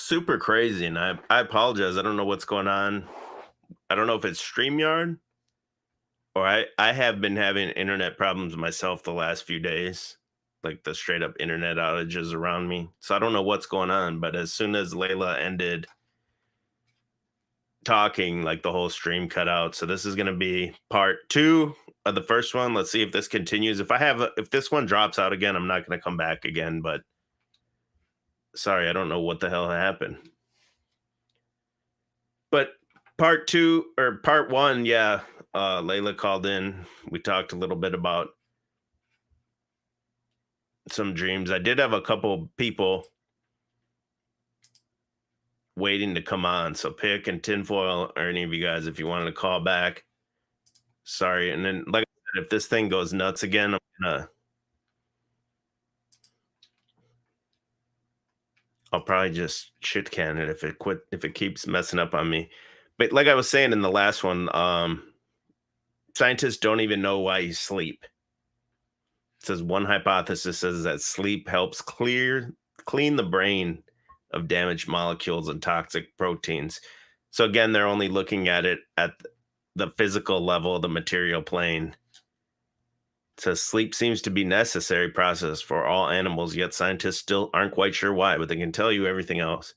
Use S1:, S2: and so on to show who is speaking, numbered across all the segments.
S1: super crazy, and I apologize. I don't know what's going on. I don't know if it's StreamYard or I have been having internet problems myself the last few days, like the straight up internet outages around me. So I don't know what's going on, but as soon as Layla ended talking, like the whole stream cut out. So this is going to be part 2 of the first one. Let's see if this continues. If this one drops out again, I'm not going to come back again, but sorry, I don't know what the hell happened. But part 2 or part 1, yeah, Layla called in. We talked a little bit about some dreams. I did have a couple people waiting to come on. So Pick and Tinfoil or any of you guys, if you wanted to call back. Sorry. And then, like I said, if this thing goes nuts again, I'll probably just shit can it if it keeps messing up on me. But like I was saying in the last one, scientists don't even know why you sleep. It says one hypothesis says that sleep helps clean the brain of damaged molecules and toxic proteins. So again, they're only looking at it at the physical level, the material plane. It says sleep seems to be necessary process for all animals, yet scientists still aren't quite sure why, but they can tell you everything else.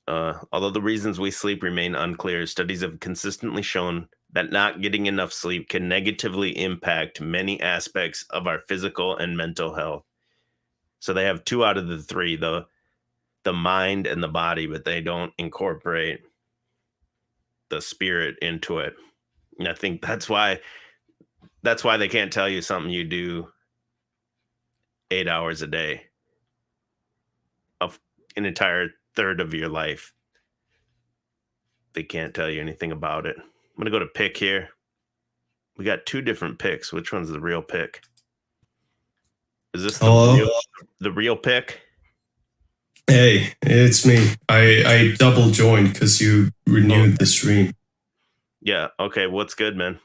S1: Although the reasons we sleep remain unclear, studies have consistently shown that not getting enough sleep can negatively impact many aspects of our physical and mental health. So they have 2 out of the 3, the mind and the body, but they don't incorporate the spirit into it. And I think that's why they can't tell you something you do 8 hours a day of an entire third of your life. They can't tell you anything about it. I'm going to go to Pick here. We got 2 different Picks. Which one's the real Pick? Is this the real Pick?
S2: Hey, it's me. I double joined because you renewed the stream.
S1: Yeah. Okay. What's good, man?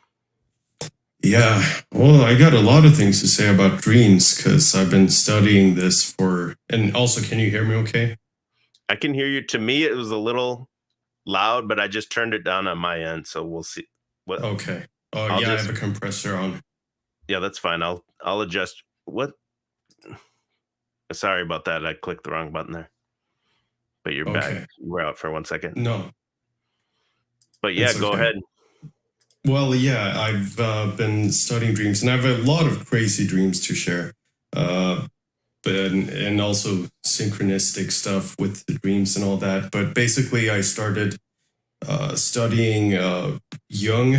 S2: Yeah. Well, I got a lot of things to say about dreams because I've been studying this and also, can you hear me okay?
S1: I can hear you. To me, it was a little loud, but I just turned it down on my end. So we'll see.
S2: Okay. Oh, I have a compressor on.
S1: Yeah, that's fine. I'll adjust. What? Sorry about that. I clicked the wrong button there. But you're back. We're out for 1 second.
S2: No.
S1: But yeah, go ahead.
S2: Well, yeah, I've been studying dreams, and I have a lot of crazy dreams to share. And also synchronistic stuff with the dreams and all that. But basically, I started studying Jung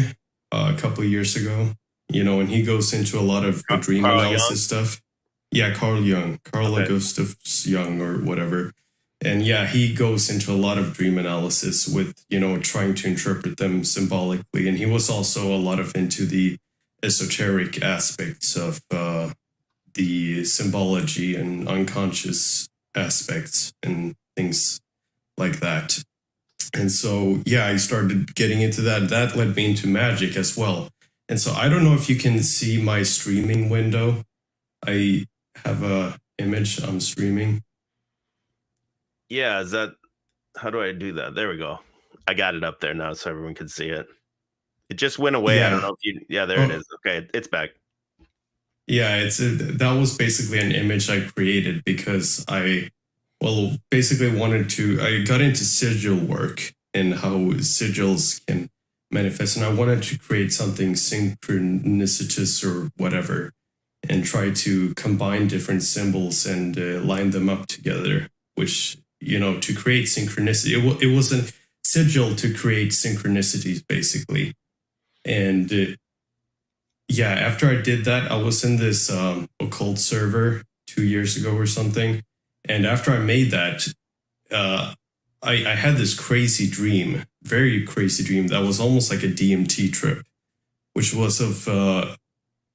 S2: a couple of years ago. And he goes into a lot of dream analysis stuff. Yeah, Carl Jung, Gustav Jung or whatever. And yeah, he goes into a lot of dream analysis with, trying to interpret them symbolically. And he was also a lot of into the esoteric aspects of the symbology and unconscious aspects and things like that. And so, yeah, I started getting into that. That led me into magic as well. And so I don't know if you can see my streaming window. I have a image I'm streaming.
S1: Yeah, how do I do that? There we go. I got it up there now so everyone can see it. It just went away. Yeah. I don't know if there it is. Okay, it's back.
S2: Yeah, that was basically an image I created because I got into sigil work and how sigils can manifest, and I wanted to create something synchronicitous or whatever and try to combine different symbols and line them up together, which, to create synchronicity. It was a sigil to create synchronicities, basically. And yeah, after I did that, I was in this occult server 2 years ago or something. And after I made that, I had this crazy dream, very crazy dream that was almost like a DMT trip, which was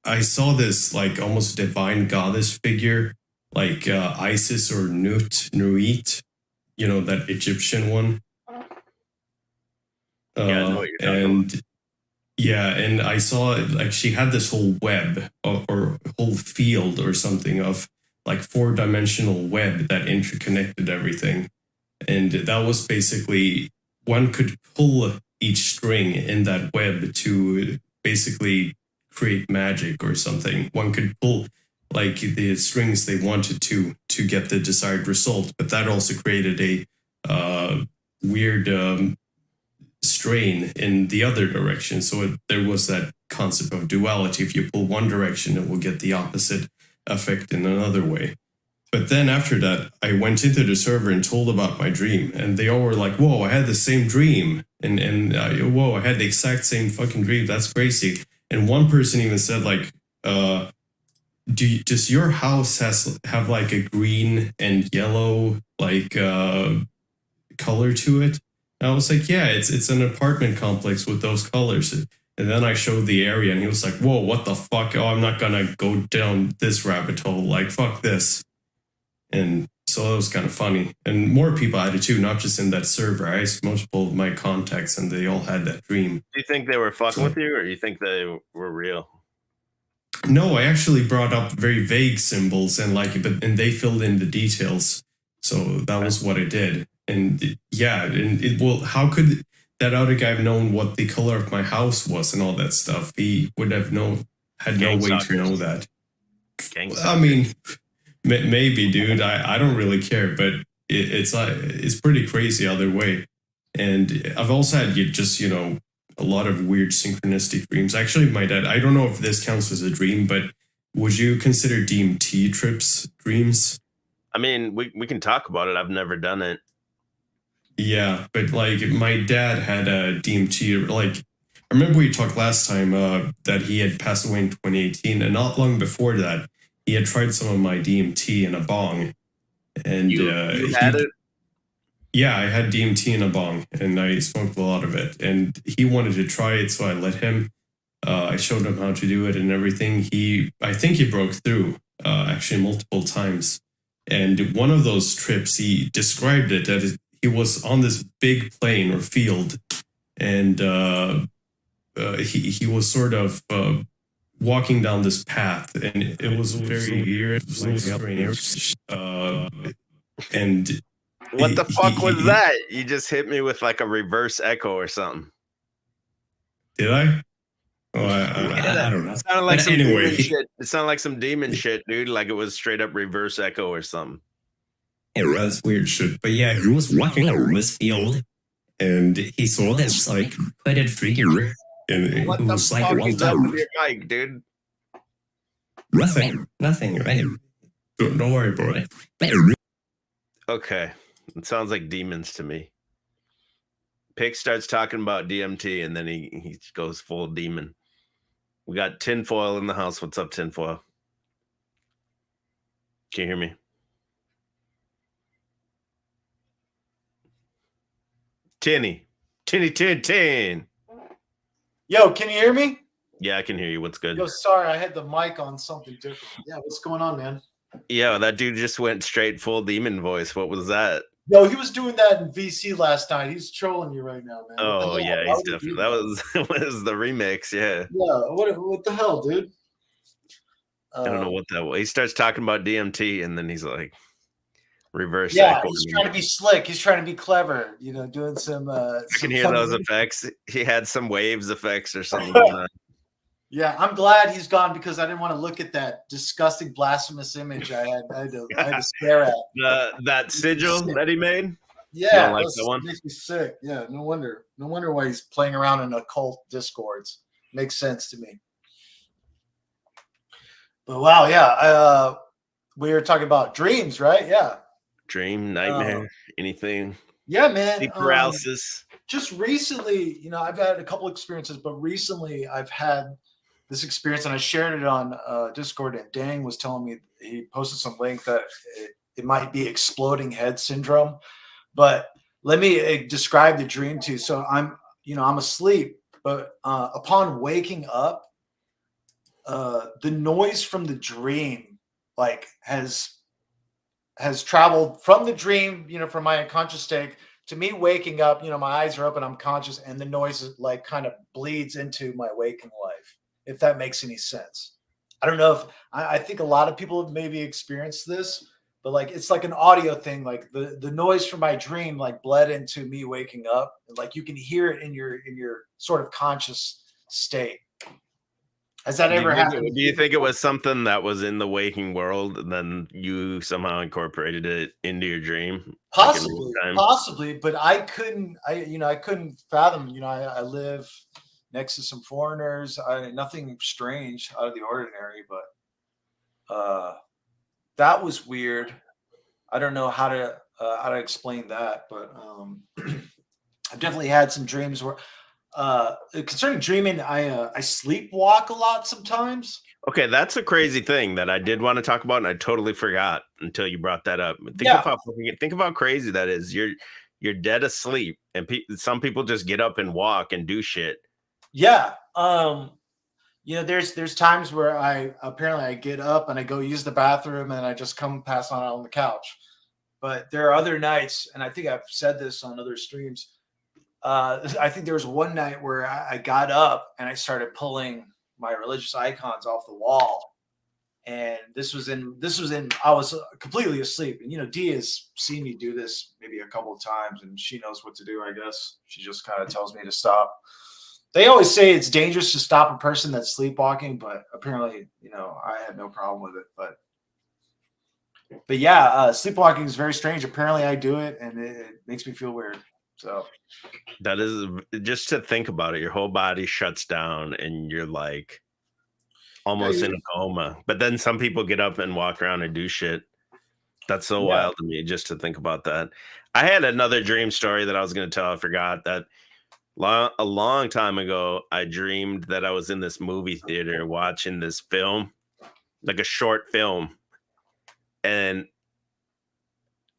S2: I saw this like almost divine goddess figure, like Isis or Nuit, that Egyptian one.
S1: Yeah, I know what you're talking about.
S2: And I saw like she had this whole web or whole field or something of like 4-dimensional web that interconnected everything. And that was basically one could pull each string in that web to basically create magic or something. One could pull like the strings they wanted to get the desired result, but that also created a weird strain in the other direction. So there was that concept of duality. If you pull one direction, it will get the opposite effect in another way. But then after that, I went into the server and told about my dream, and they all were like, "Whoa, I had the same dream," and "Whoa, I had the exact same fucking dream. That's crazy." And one person even said like, does your house have like a green and yellow like color to it?" And I was like, "Yeah, it's an apartment complex with those colors." And then I showed the area, and he was like, "Whoa, what the fuck? Oh, I'm not gonna go down this rabbit hole. Like, fuck this." And so it was kind of funny. And more people had it too, not just in that server. I asked multiple of my contacts, and they all had that dream.
S1: Do you think they were fucking with you, or you think they were real?
S2: No, I actually brought up very vague symbols and they filled in the details. So that was what I did. And yeah, how could that other guy have known what the color of my house was and all that stuff? He would have had no way to know that. I mean, maybe, dude. I don't really care, but it's pretty crazy either way. And I've also had a lot of weird synchronistic dreams. Actually, my dad, I don't know if this counts as a dream, but would you consider DMT trips dreams?
S1: I mean, we can talk about it. I've never done it.
S2: Yeah, but like my dad had a DMT. Like, I remember we talked last time that he had passed away in 2018, and not long before that, he had tried some of my DMT in a bong. And
S1: you had it?
S2: Yeah, I had DMT in a bong, and I smoked a lot of it. And he wanted to try it, so I let him. I showed him how to do it and everything. I think he broke through actually multiple times. And one of those trips, he described it that he was on this big plain or field, and he was sort of walking down this path, and it was very weird. It was like strange. And
S1: what the fuck was that? You just hit me with like a reverse echo or something.
S2: Did I? Oh, I don't know.
S1: It sounded like some demon shit. It sounded like some demon shit, dude. Like it was straight up reverse echo or something.
S2: It was weird shit. But yeah, he was walking around this field, and he saw this like hooded figure. And
S1: what the fuck is up with your mic, dude?
S2: Nothing. Right? Don't worry, bro.
S1: Okay. It sounds like demons to me. Pick starts talking about DMT, and then he goes full demon. We got Tinfoil in the house. What's up, Tinfoil? Can you hear me? Tin.
S3: Yo, can you hear me?
S1: Yeah, I can hear you. What's good?
S3: Yo, sorry, I had the mic on something different. Yeah, what's going on, man?
S1: Yeah, that dude just went straight full demon voice. What was that?
S3: Yo, he was doing that in VC last night. He's trolling you right now, man.
S1: Oh yeah, he's definitely that was the remix. Yeah.
S3: Yeah. What the hell, dude?
S1: I don't know what that was. He starts talking about DMT, and then he's like, reverse.
S3: Yeah, he's trying to be slick. He's trying to be clever. Doing some.
S1: I can hear those effects. He had some waves effects or something going on.
S3: Yeah, I'm glad he's gone because I didn't want to look at that disgusting blasphemous image I had to stare at.
S1: That sigil that he made?
S3: Yeah,
S1: like that one?
S3: Makes me sick. Yeah, no wonder why he's playing around in occult discords. Makes sense to me. But wow, yeah, we were talking about dreams, right? Yeah.
S1: Dream, nightmare, anything.
S3: Yeah, man.
S1: Sleep paralysis.
S3: Just recently, I've had a couple experiences, but recently I've had this experience, and I shared it on Discord, and Dang was telling me, he posted some link that it might be exploding head syndrome. But let me describe the dream to you. So I'm asleep, but upon waking up, the noise from the dream has traveled from the dream, from my unconscious state to me waking up. My eyes are open, I'm conscious, and the noise kind of bleeds into my waking life, if that makes any sense. I don't know if I think a lot of people have maybe experienced this, but like it's like an audio thing. Like the noise from my dream like bled into me waking up, and like you can hear it in your sort of conscious state. Has that ever happened?
S1: Do you think it was something that was in the waking world, and then you somehow incorporated it into your dream? Like in real
S3: Possibly,
S1: time?
S3: possibly, but I couldn't. I couldn't fathom. I live next to some foreigners. Nothing strange out of the ordinary, but that was weird. I don't know how to explain that, but I've definitely had some dreams where concerning dreaming, I sleepwalk a lot sometimes.
S1: Okay, that's a crazy thing that I did want to talk about, and I totally forgot until you brought that up.
S3: Yeah.
S1: Think of how crazy that is. You're dead asleep, and some people just get up and walk and do shit.
S3: Yeah. There's times where I get up and I go use the bathroom and I just come pass on the couch. But there are other nights, and I think I've said this on other streams. I think there was one night where I got up and I started pulling my religious icons off the wall. And this was in I was completely asleep. And Dee has seen me do this maybe a couple of times, and she knows what to do, I guess. She just kind of tells me to stop. They always say it's dangerous to stop a person that's sleepwalking, but apparently, I had no problem with it. But yeah, sleepwalking is very strange. Apparently I do it and it makes me feel weird. So
S1: that is, just to think about it, your whole body shuts down and you're like almost in a coma. But then some people get up and walk around and do shit. That's so wild to me just to think about that. I had another dream story that I was going to tell. I forgot that a long time ago, I dreamed that I was in this movie theater watching this film, like a short film. And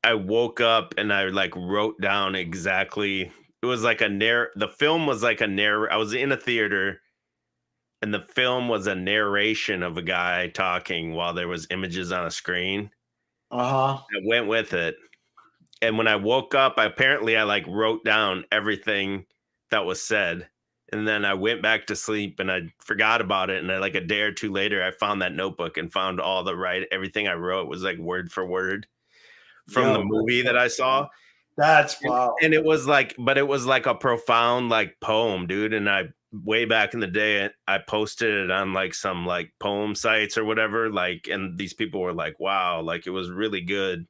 S1: I woke up and I like wrote down exactly. It was like the film was like I was in a theater and the film was a narration of a guy talking while there was images on a screen. I went with it. And when I woke up, I like wrote down everything that was said. And then I went back to sleep and I forgot about it. And like a day or two later, I found that notebook and found everything I wrote was like word for word from the movie that I saw.
S3: That's wow.
S1: And it was like a profound like poem, dude. And way back in the day, I posted it on like some like poem sites or whatever. Like, and these people were like, wow, like it was really good.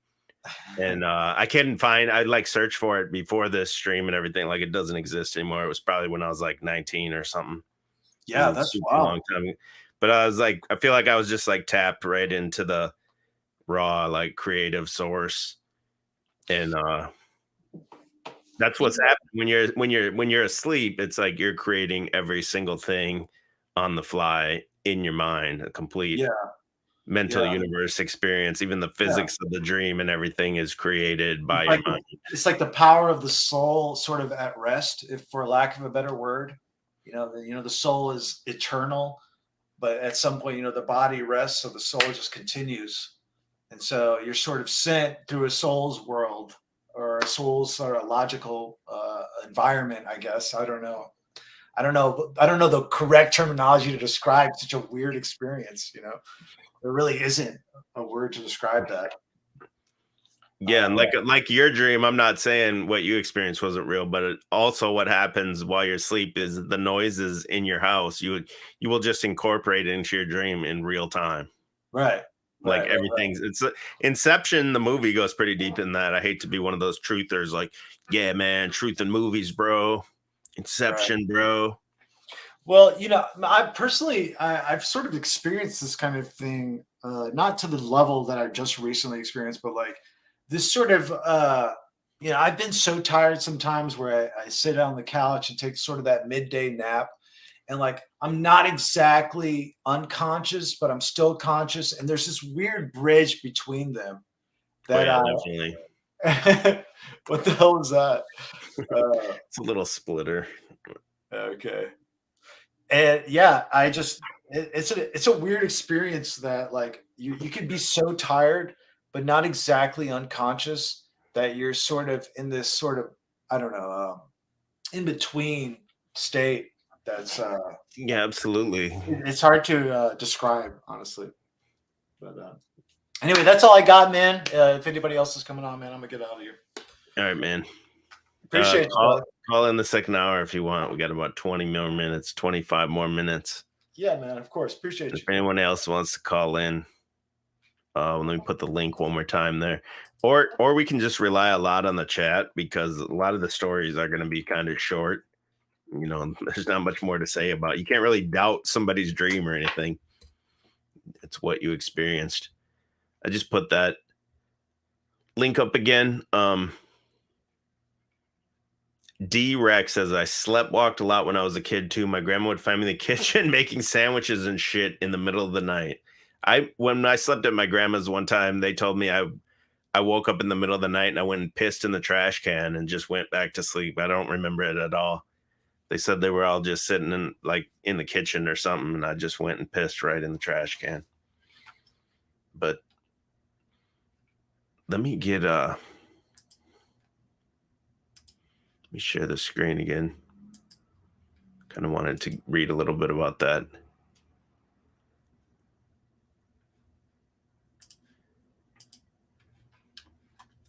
S1: And I like searched for it before this stream and everything. Like it doesn't exist anymore. It was probably when I was like 19 or something.
S3: Yeah, that's
S1: a long time. But I was like, I feel like I was just like tapped right into the raw like creative source. And that's what's happening when you're asleep. It's like you're creating every single thing on the fly in your mind, a complete mental universe experience. Even the physics of the dream and everything is created by your mind.
S3: It's like the power of the soul sort of at rest, if for lack of a better word. The soul is eternal, but at some point, the body rests, so the soul just continues. And so you're sort of sent through a soul's world or a soul's sort of logical environment, I guess. I don't know the correct terminology to describe such a weird experience. There really isn't a word to describe that.
S1: Yeah, and like your dream, I'm not saying what you experienced wasn't real, but also what happens while you're asleep is the noises in your house. You will just incorporate it into your dream in real time.
S3: Right.
S1: Like everything's it's Inception, the movie goes pretty deep in that. I hate to be one of those truthers, like, yeah, man, truth in movies, bro. Inception, bro.
S3: Well, I personally, I've sort of experienced this kind of thing, not to the level that I've just recently experienced, but like this sort of, I've been so tired sometimes where I sit on the couch and take sort of that midday nap. And like, I'm not exactly unconscious, but I'm still conscious. And there's this weird bridge between them.
S1: Definitely.
S3: What the hell is that?
S1: It's a little splitter.
S3: Okay. And yeah, it's a weird experience that like you can be so tired, but not exactly unconscious, that you're sort of in this sort of, I don't know, in between state. That's
S1: yeah, absolutely.
S3: It's hard to describe, honestly. But Anyway, that's all I got, man. If anybody else is coming on, man, I'm gonna get out of here.
S1: All right, man.
S3: Appreciate you,
S1: call,
S3: brother.
S1: call in the second hour if you want. We got about 20 more minutes, 25 more minutes.
S3: Yeah, man. Of course. Appreciate you.
S1: If anyone else wants to call in, let me put the link one more time there. Or we can just rely a lot on the chat, because a lot of the stories are going to be kind of short. You know, there's not much more to say about it. You can't really doubt somebody's dream or anything. It's what you experienced. I just put that link up again. D-Rex says, I sleepwalked a lot when I was a kid too. My grandma would find me in the kitchen making sandwiches and shit in the middle of the night. When I slept at my grandma's one time, they told me I woke up in the middle of the night and I went and pissed in the trash can and just went back to sleep. I don't remember it at all. They said they were all just sitting in the kitchen or something, and I just went and pissed right in the trash can. But let me share the screen again. Kind of wanted to read a little bit about that.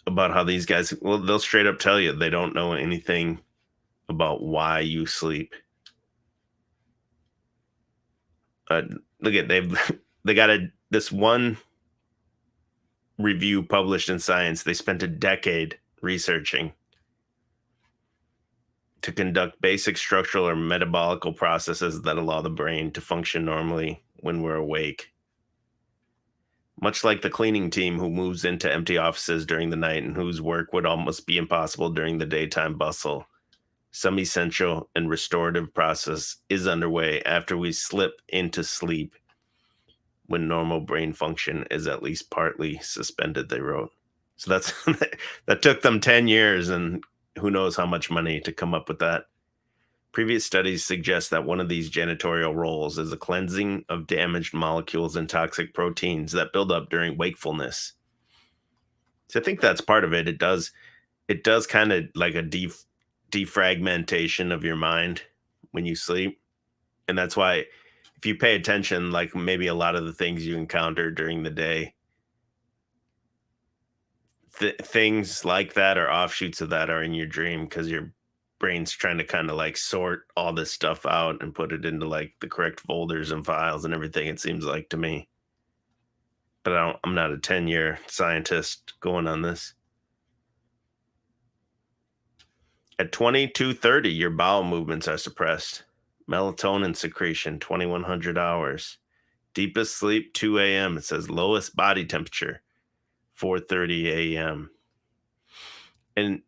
S1: About how these guys, well, they'll straight up tell you they don't know anything about why you sleep. Look at they got this one review published in Science. They spent a decade researching to conduct basic structural or metabolical processes that allow the brain to function normally when we're awake. Much like the cleaning team who moves into empty offices during the night and whose work would almost be impossible during the daytime bustle, some essential and restorative process is underway after we slip into sleep, when normal brain function is at least partly suspended, they wrote. So that took them 10 years and who knows how much money to come up with that. Previous studies suggest that one of these janitorial roles is the cleansing of damaged molecules and toxic proteins that build up during wakefulness. So I think that's part of it. It does kind of like a defragmentation of your mind when you sleep. And that's why if you pay attention, like maybe a lot of the things you encounter during the day, things like that or offshoots of that are in your dream, because your brain's trying to kind of like sort all this stuff out and put it into like the correct folders and files and everything, it seems like to me. But I'm not a 10-year scientist going on this. At 22:30, your bowel movements are suppressed. Melatonin secretion, 2100 hours. Deepest sleep, 2 a.m. It says lowest body temperature, 4:30 a.m. And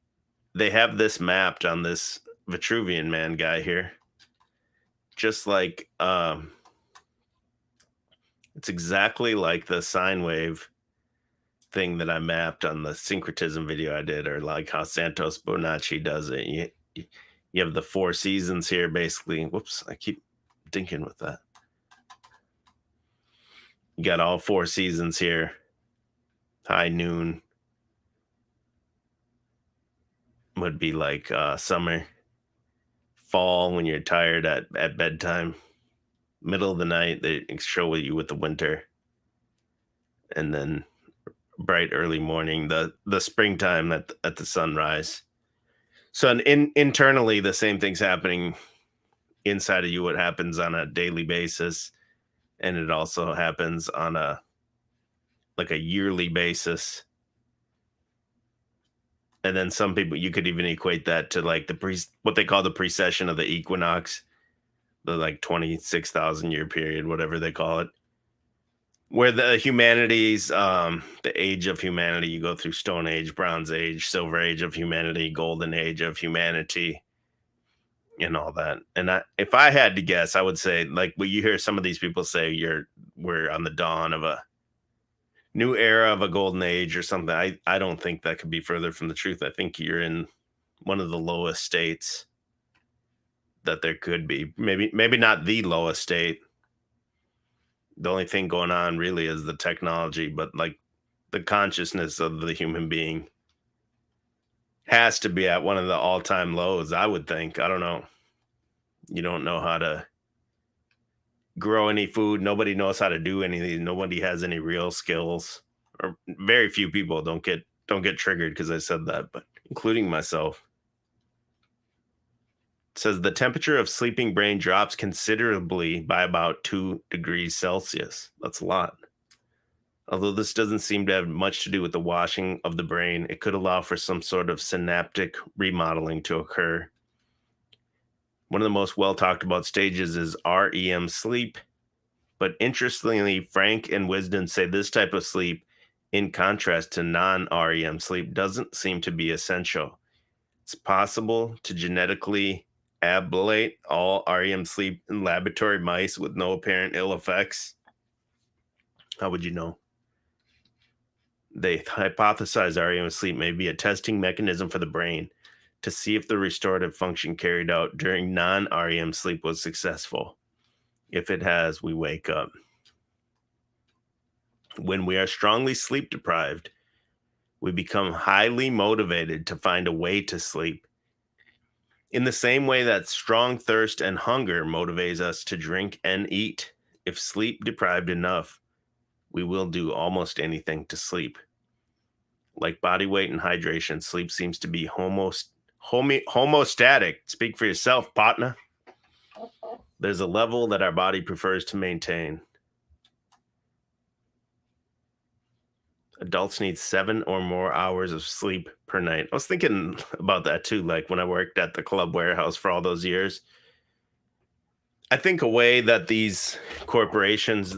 S1: they have this mapped on this Vitruvian Man guy here. Just like, it's exactly like the sine wave thing that I mapped on the syncretism video I did, or like how Santos Bonacci does it. You have the 4 seasons here, basically. Whoops, I keep dinking with that. You got all 4 seasons here. High noon would be like summer. Fall, when you're tired at bedtime. Middle of the night, they show you with the winter. And then bright early morning, the springtime at the sunrise. So internally, the same thing's happening inside of you. What happens on a daily basis, and it also happens on a yearly basis. And then some people, you could even equate that to like what they call the precession of the equinox, the like 26,000 year period, whatever they call it, where the humanities, the age of humanity, you go through Stone Age, Bronze Age, Silver Age of humanity, Golden Age of humanity, and all that. And if I had to guess, I would say, like, well, you hear some of these people say we're on the dawn of a new era of a golden age or something. I don't think that could be further from the truth. I think you're in one of the lowest states that there could be. Maybe not the lowest state. The only thing going on really is the technology, but like the consciousness of the human being has to be at one of the all-time lows, I would think. I don't know. You don't know how to grow any food. Nobody knows how to do anything. Nobody has any real skills or very few people don't get triggered because I said that, but including myself. It says the temperature of sleeping brain drops considerably by about 2 degrees Celsius. That's a lot. Although this doesn't seem to have much to do with the washing of the brain, it could allow for some sort of synaptic remodeling to occur. One of the most well talked about stages is REM sleep. But interestingly, Frank and Wisdom say this type of sleep, in contrast to non-REM sleep, doesn't seem to be essential. It's possible to genetically ablate all REM sleep in laboratory mice with no apparent ill effects. How would you know? They hypothesize REM sleep may be a testing mechanism for the brain to see if the restorative function carried out during non-REM sleep was successful. If it has, we wake up. When we are strongly sleep deprived, we become highly motivated to find a way to sleep. In the same way that strong thirst and hunger motivates us to drink and eat, if sleep deprived enough, we will do almost anything to sleep. Like body weight and hydration, sleep seems to be homostatic. Speak for yourself, partner. There's a level that our body prefers to maintain. Adults need 7 or more hours of sleep per night. I was thinking about that too, like when I worked at the club warehouse for all those years. I think a way that these corporations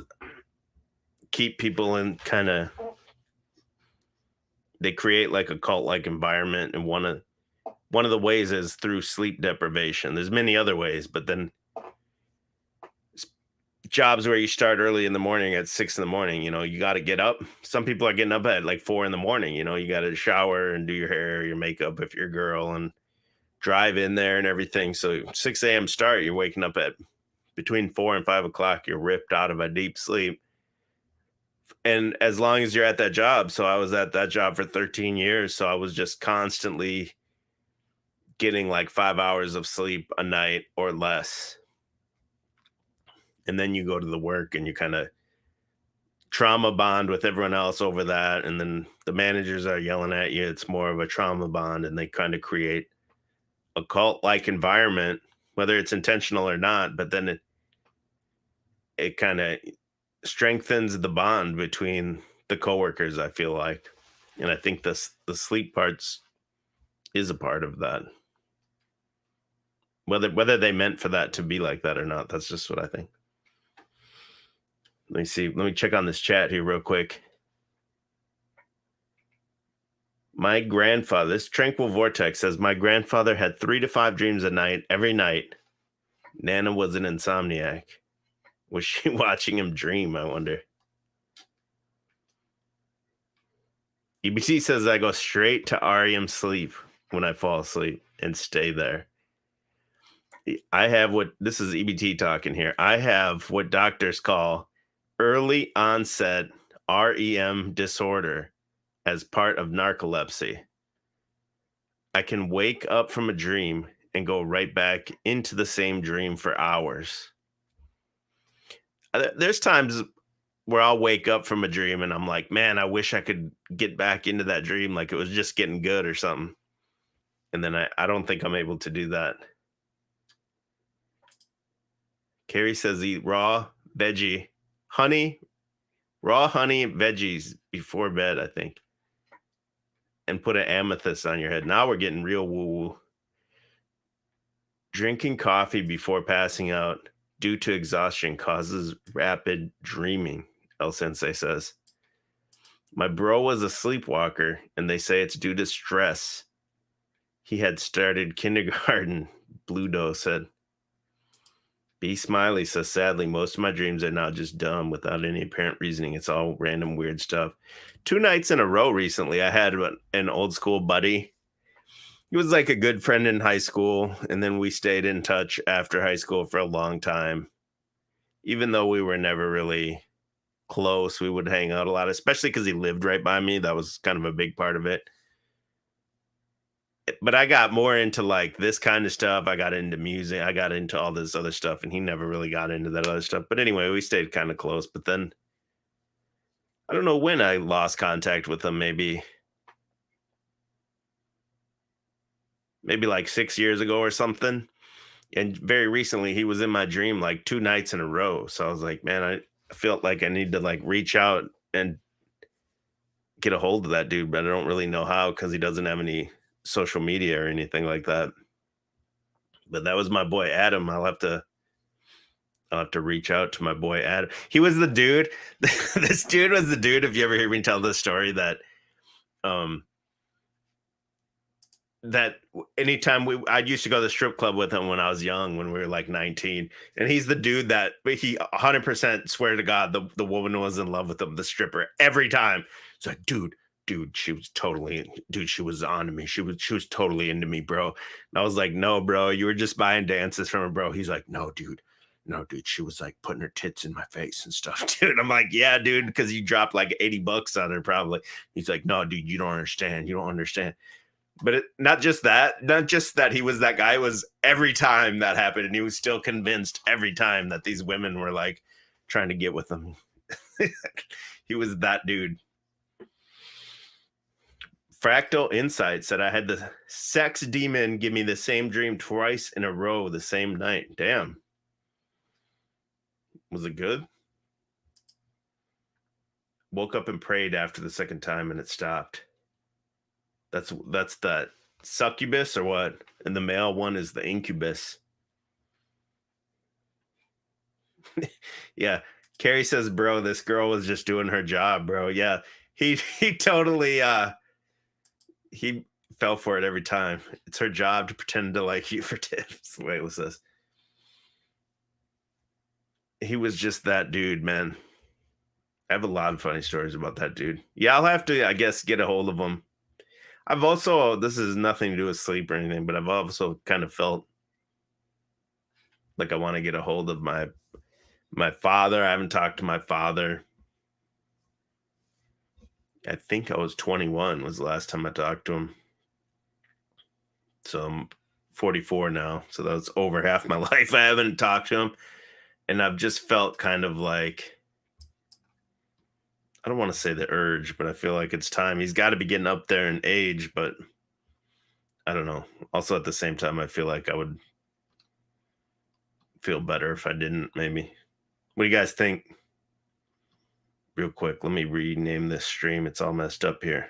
S1: keep people in they create like a cult-like environment, and one of the ways is through sleep deprivation. There's many other ways, but then jobs where you start early in the morning at 6 in the morning, you got to get up. Some people are getting up at like 4 in the morning, you got to shower and do your hair, your makeup if you're a girl, and drive in there and everything. So 6 a.m. start, you're waking up at between 4 and 5 o'clock, you're ripped out of a deep sleep. And as long as you're at that job, so I was at that job for 13 years, so I was just constantly getting like 5 hours of sleep a night or less. And then you go to the work and you kind of trauma bond with everyone else over that. And then the managers are yelling at you. It's more of a trauma bond, and they kind of create a cult-like environment, whether it's intentional or not. But then it kind of strengthens the bond between the coworkers, I feel like. And I think the sleep parts is a part of that. Whether they meant for that to be like that or not, that's just what I think. Let me see. Let me check on this chat here real quick. My grandfather, this Tranquil Vortex says, my grandfather had 3 to 5 dreams a night, every night. Nana was an insomniac. Was she watching him dream, I wonder? EBT says I go straight to REM sleep when I fall asleep and stay there. I have this is EBT talking here. I have what doctors call early onset REM disorder as part of narcolepsy. I can wake up from a dream and go right back into the same dream for hours. There's times where I'll wake up from a dream and I'm like, man, I wish I could get back into that dream, like it was just getting good or something. And then I don't think I'm able to do that. Carrie says eat raw veggie, raw honey and veggies before bed, I think. And put an amethyst on your head. Now we're getting real woo-woo. Drinking coffee before passing out due to exhaustion causes rapid dreaming, El Sensei says. My bro was a sleepwalker, and they say it's due to stress. He had started kindergarten, Bluedo said. B. Smiley says, sadly, most of my dreams are now just dumb without any apparent reasoning. It's all random weird stuff. 2 nights in a row recently, I had an old school buddy. He was like a good friend in high school, and then we stayed in touch after high school for a long time. Even though we were never really close, we would hang out a lot, especially because he lived right by me. That was kind of a big part of it. But I got more into like this kind of stuff. I got into music. I got into all this other stuff, and he never really got into that other stuff. But anyway, we stayed kind of close. But then I don't know when I lost contact with him. Maybe like 6 years ago or something. And very recently, he was in my dream like 2 nights in a row. So I was like, man, I felt like I need to like reach out and get a hold of that dude, but I don't really know how because he doesn't have any social media or anything like that. But that was my boy Adam. I'll have to reach out to my boy Adam. He was the dude. This dude was the dude. If you ever hear me tell this story, um that anytime I used to go to the strip club with him when I was young, when we were like 19, and he's the dude that he 100% swear to God the woman was in love with him, the stripper, every time. It's like, dude, she was totally, dude, she was on to me. She was totally into me, bro. And I was like, no, bro, you were just buying dances from her, bro. He's like, no, dude, she was like putting her tits in my face and stuff, dude. I'm like, yeah, dude, because you dropped like $80 on her probably. He's like, no, dude, you don't understand. But not just that he was that guy, was every time that happened, and he was still convinced every time that these women were like trying to get with him. He was that dude. Fractal Insight said, I had the sex demon give me the same dream twice in a row the same night. Damn. Was it good? Woke up and prayed after the second time and it stopped. That's that succubus or what? And the male one is the incubus. Yeah. Carrie says, bro, this girl was just doing her job, bro. Yeah. He totally he fell for it every time. It's her job to pretend to like you for tips, Layla says. He was just that dude, man. I have a lot of funny stories about that dude. Yeah, I'll have to, I guess, get a hold of him. I've also, this is nothing to do with sleep or anything, but I've also kind of felt like I want to get a hold of my father. I haven't talked to my father. I think I was 21 was the last time I talked to him. So I'm 44 now. So that's over half my life I haven't talked to him. And I've just felt kind of like, I don't want to say the urge, but I feel like it's time. He's got to be getting up there in age, but I don't know. Also, at the same time, I feel like I would feel better if I didn't, maybe. What do you guys think? Real quick, let me rename this stream. It's all messed up here.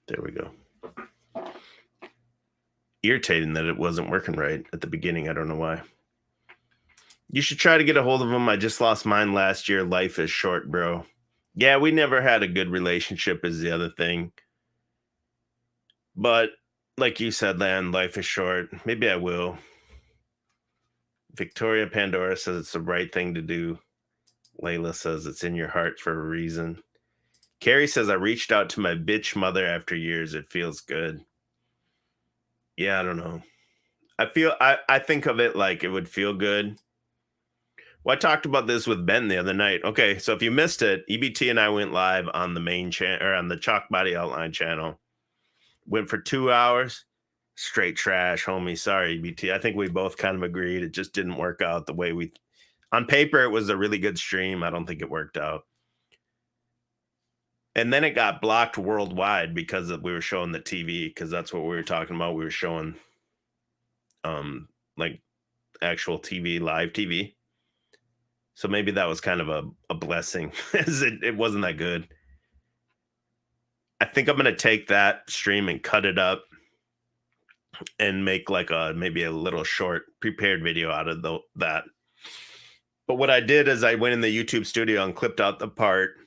S1: There we go. Irritating that it wasn't working right at the beginning. I don't know why. You should try to get a hold of him. I just lost mine last year. Life is short, bro. Yeah, we never had a good relationship is the other thing. But like you said, Lan, life is short. Maybe I will. Victoria Pandora says it's the right thing to do. Layla says it's in your heart for a reason. Carrie says, I reached out to my bitch mother after years. It feels good. Yeah, I don't know. I think of it like it would feel good. Well, I talked about this with Ben the other night. Okay, so if you missed it, EBT and I went live on the main channel, or on the Chalk Body Outline channel. Went for 2 hours. Straight trash, homie. Sorry, EBT. I think we both kind of agreed. It just didn't work out the way we... On paper, it was a really good stream. I don't think it worked out. And then it got blocked worldwide because we were showing the TV, because that's what we were talking about. We were showing like actual TV, live TV. So maybe that was kind of a blessing. It wasn't that good. I think I'm going to take that stream and cut it up and make like maybe a little short prepared video out of that. But what I did is I went in the YouTube studio and clipped out the part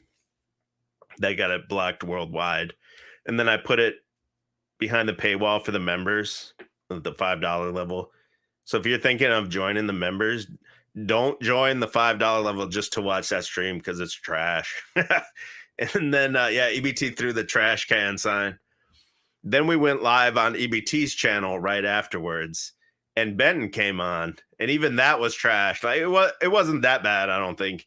S1: that got it blocked worldwide. And then I put it behind the paywall for the members at the $5 level. So if you're thinking of joining the members, don't join the $5 level just to watch that stream because it's trash. And then, EBT threw the trash can sign. Then we went live on EBT's channel right afterwards. And Ben came on. And even that was trash. Like it wasn't that bad, I don't think.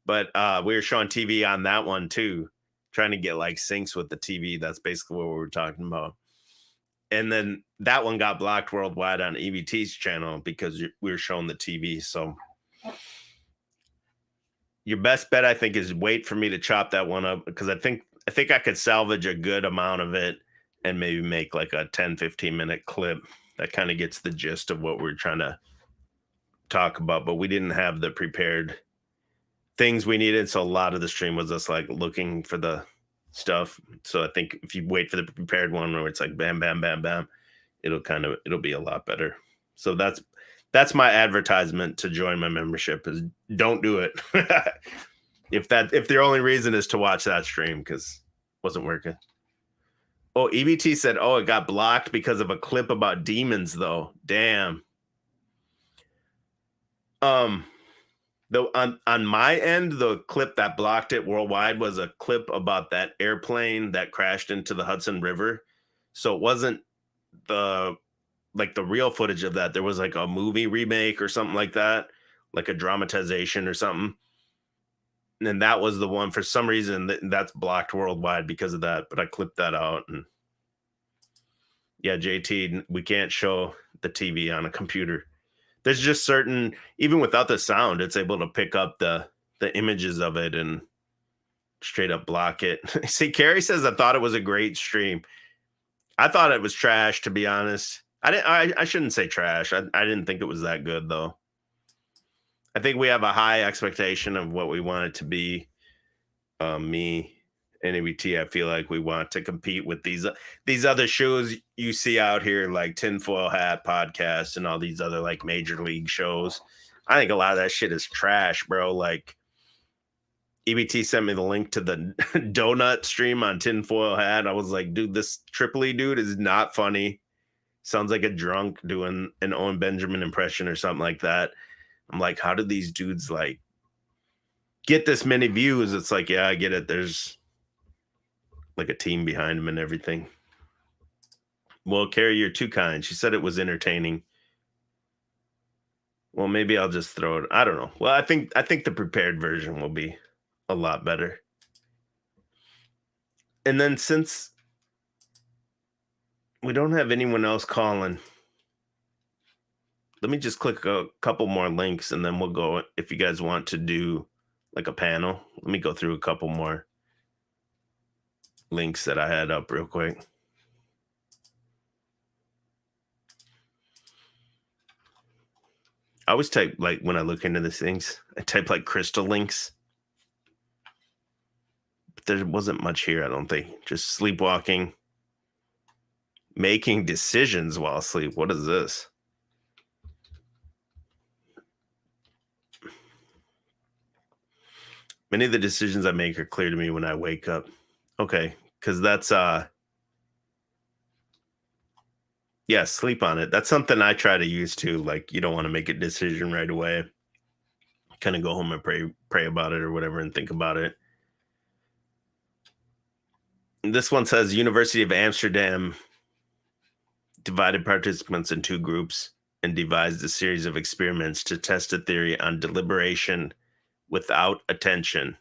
S1: But we were showing TV on that one too. trying to get like syncs with the TV. That's basically what we were talking about. And then that one got blocked worldwide on EBT's channel because we were showing the TV. So your best bet, I think, is wait for me to chop that one up, because I think I could salvage a good amount of it and maybe make like a 10-15 minute clip that kind of gets the gist of what we're trying to talk about. But we didn't have the prepared things we needed, so a lot of the stream was us like looking for the stuff. So I think if you wait for the prepared one where it's like bam, bam, bam, bam, it'll be a lot better. So that's my advertisement to join my membership, is don't do it. if the only reason is to watch that stream, because it wasn't working. Oh, EBT said, oh, it got blocked because of a clip about demons, though. Damn. Though on my end, the clip that blocked it worldwide was a clip about that airplane that crashed into the Hudson River. So it wasn't the real footage of that. There was like a movie remake or something like that, like a dramatization or something. And that was the one, for some reason, that's blocked worldwide because of that. But I clipped that out. And yeah, JT, we can't show the TV on a computer. There's just certain, even without the sound, it's able to pick up the images of it and straight up block it. See, Carrie says, I thought it was a great stream. I thought it was trash, to be honest. I shouldn't say trash. I didn't think it was that good, though. I think we have a high expectation of what we want it to be. Me and ABT, I feel like we want to compete with these other shows you see out here, like Tinfoil Hat Podcast and all these other like major league shows. I think a lot of that shit is trash, bro. Like, EBT sent me the link to the donut stream on Tinfoil Hat. I was like, dude, this Tripoli dude is not funny. Sounds like a drunk doing an Owen Benjamin impression or something like that. I'm like, how did these dudes like get this many views? It's like, yeah, I get it. There's like a team behind them and everything. Well, Carrie, you're too kind. She said it was entertaining. Well, maybe I'll just throw it. I don't know. Well, I think the prepared version will be a lot better. And then since we don't have anyone else calling, let me just click a couple more links and then we'll go. If you guys want to do like a panel, let me go through a couple more links that I had up real quick. I always type, like, when I look into these things, I type like crystal links. But there wasn't much here, I don't think. Just sleepwalking. Making decisions while asleep. What is this? Many of the decisions I make are clear to me when I wake up. Okay, because that's yeah, sleep on it. That's something I try to use too. Like, you don't want to make a decision right away. Kind of go home and pray about it or whatever and think about it. And this one says University of Amsterdam divided participants in two groups and devised a series of experiments to test a theory on deliberation without attention.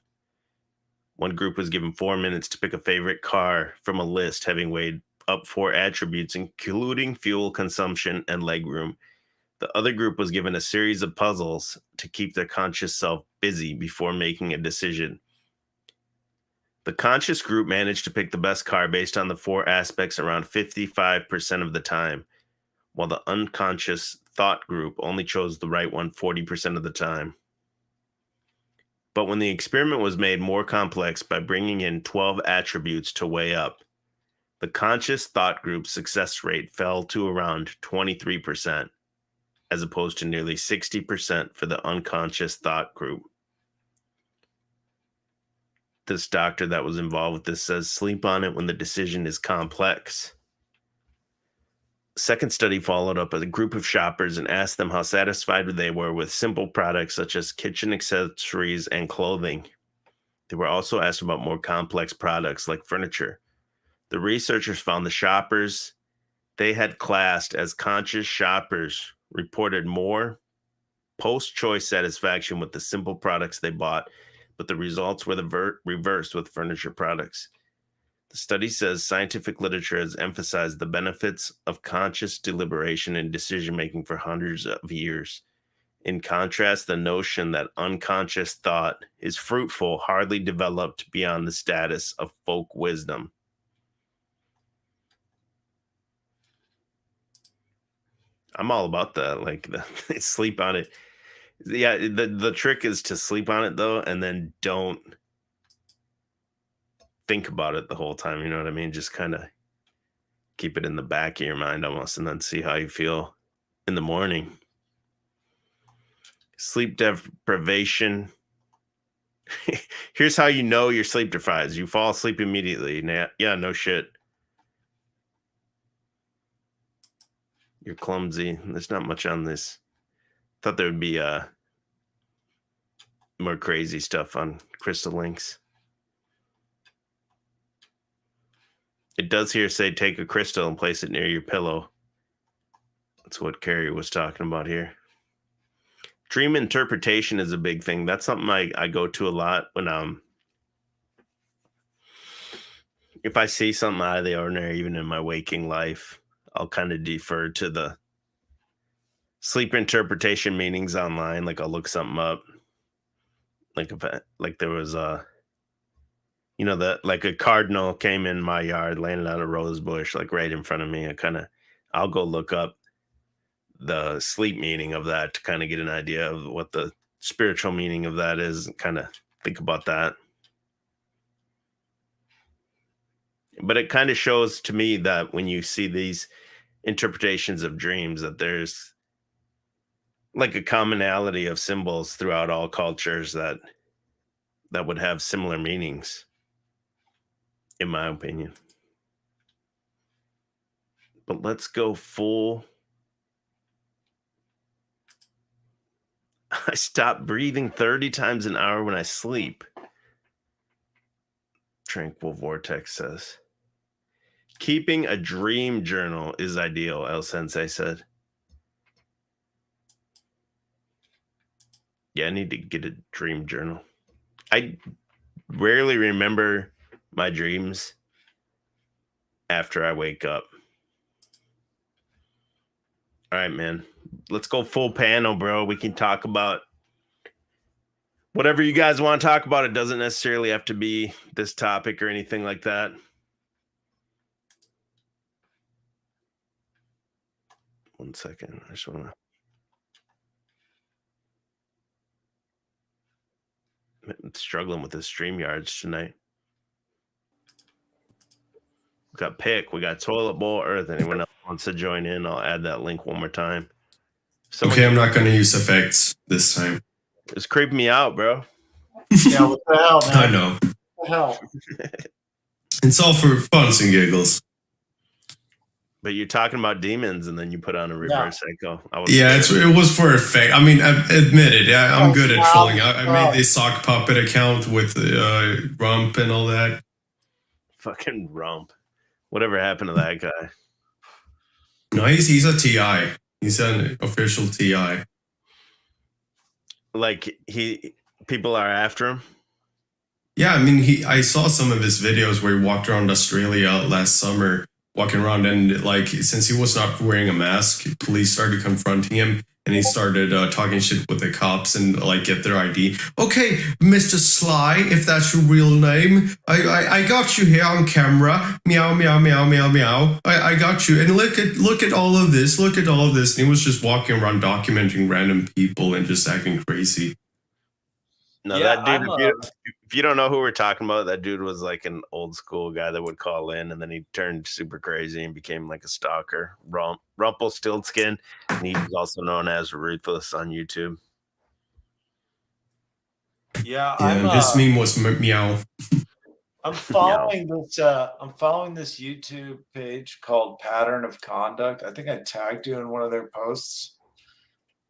S1: One group was given 4 minutes to pick a favorite car from a list having weighed up 4 attributes, including fuel consumption and legroom. The other group was given a series of puzzles to keep their conscious self busy before making a decision. The conscious group managed to pick the best car based on the 4 aspects around 55% of the time, while the unconscious thought group only chose the right one 40% of the time. But when the experiment was made more complex by bringing in 12 attributes to weigh up, the conscious thought group's success rate fell to around 23%, as opposed to nearly 60% for the unconscious thought group. This doctor that was involved with this says sleep on it when the decision is complex. Second study followed up a group of shoppers and asked them how satisfied they were with simple products such as kitchen accessories and clothing. They were also asked about more complex products like furniture. The researchers found the shoppers they had classed as conscious shoppers reported more post-choice satisfaction with the simple products they bought but the results were the reversed with furniture products. The study says scientific literature has emphasized the benefits of conscious deliberation and decision making for hundreds of years. In contrast, the notion that unconscious thought is fruitful hardly developed beyond the status of folk wisdom. I'm all about that. Like, sleep on it. Yeah, the trick is to sleep on it though, and then don't think about it the whole time. You know what I mean? Just kind of keep it in the back of your mind almost, and then see how you feel in the morning. Sleep deprivation. Here's how you know you're sleep deprived. You fall asleep immediately. Yeah, no shit. You're clumsy. There's not much on this. Thought there would be more crazy stuff on Crystal Links. It does here say take a crystal and place it near your pillow. That's what Carrie was talking about here. Dream interpretation is a big thing. That's something I go to a lot when if I see something out of the ordinary, even in my waking life, I'll kind of defer to the sleep interpretation meanings online. Like I'll look something up. Like if there was like a cardinal came in my yard, landed on a rose bush, like right in front of me. I'll go look up the sleep meaning of that to kind of get an idea of what the spiritual meaning of that is, and kind of think about that. But it kind of shows to me that when you see these interpretations of dreams, that there's like a commonality of symbols throughout all cultures that would have similar meanings, in my opinion. But let's go full. I stop breathing 30 times an hour when I sleep. Tranquil Vortex says. Keeping a dream journal is ideal, El Sensei said. Yeah, I need to get a dream journal. I rarely remember my dreams after I wake up. All right, man. Let's go full panel, bro. We can talk about whatever you guys want to talk about. It doesn't necessarily have to be this topic or anything like that. One second. I just want to. I'm struggling with the StreamYards tonight. We got Pick. We got Toilet Bowl Earth. Anyone else wants to join in? I'll add that link one more time.
S2: Okay, I'm not going to use effects this time.
S1: It's creeping me out, bro.
S3: Yeah, what the hell, man?
S2: I know.
S3: What the hell?
S2: It's all for funs and giggles.
S1: But you're talking about demons, and then you put on a reverse echo.
S2: It was for effect. I mean, admit it. I'm good at trolling. I made this sock puppet account with Rump and all that.
S1: Fucking Rump. Whatever happened to that guy?
S2: No, he's a TI. He's an official TI.
S1: Like people are after him.
S2: Yeah, I mean, I saw some of his videos where he walked around Australia last summer, walking around, and like since he was not wearing a mask, police started confronting him, and he started talking shit with the cops and like get their ID. Okay, Mr. Sly, if that's your real name, I got you here on camera. Meow meow meow meow meow. I got you, and look at all of this. Look at all of this. And he was just walking around documenting random people and just acting crazy.
S1: No, that dude. If you don't know who we're talking about, that dude was like an old school guy that would call in, and then he turned super crazy and became like a stalker. Rumpelstiltskin, and he's also known as Ruthless on YouTube.
S3: Yeah,
S2: this meme was meow.
S3: I'm following this. I'm following this YouTube page called Pattern of Conduct. I think I tagged you in one of their posts,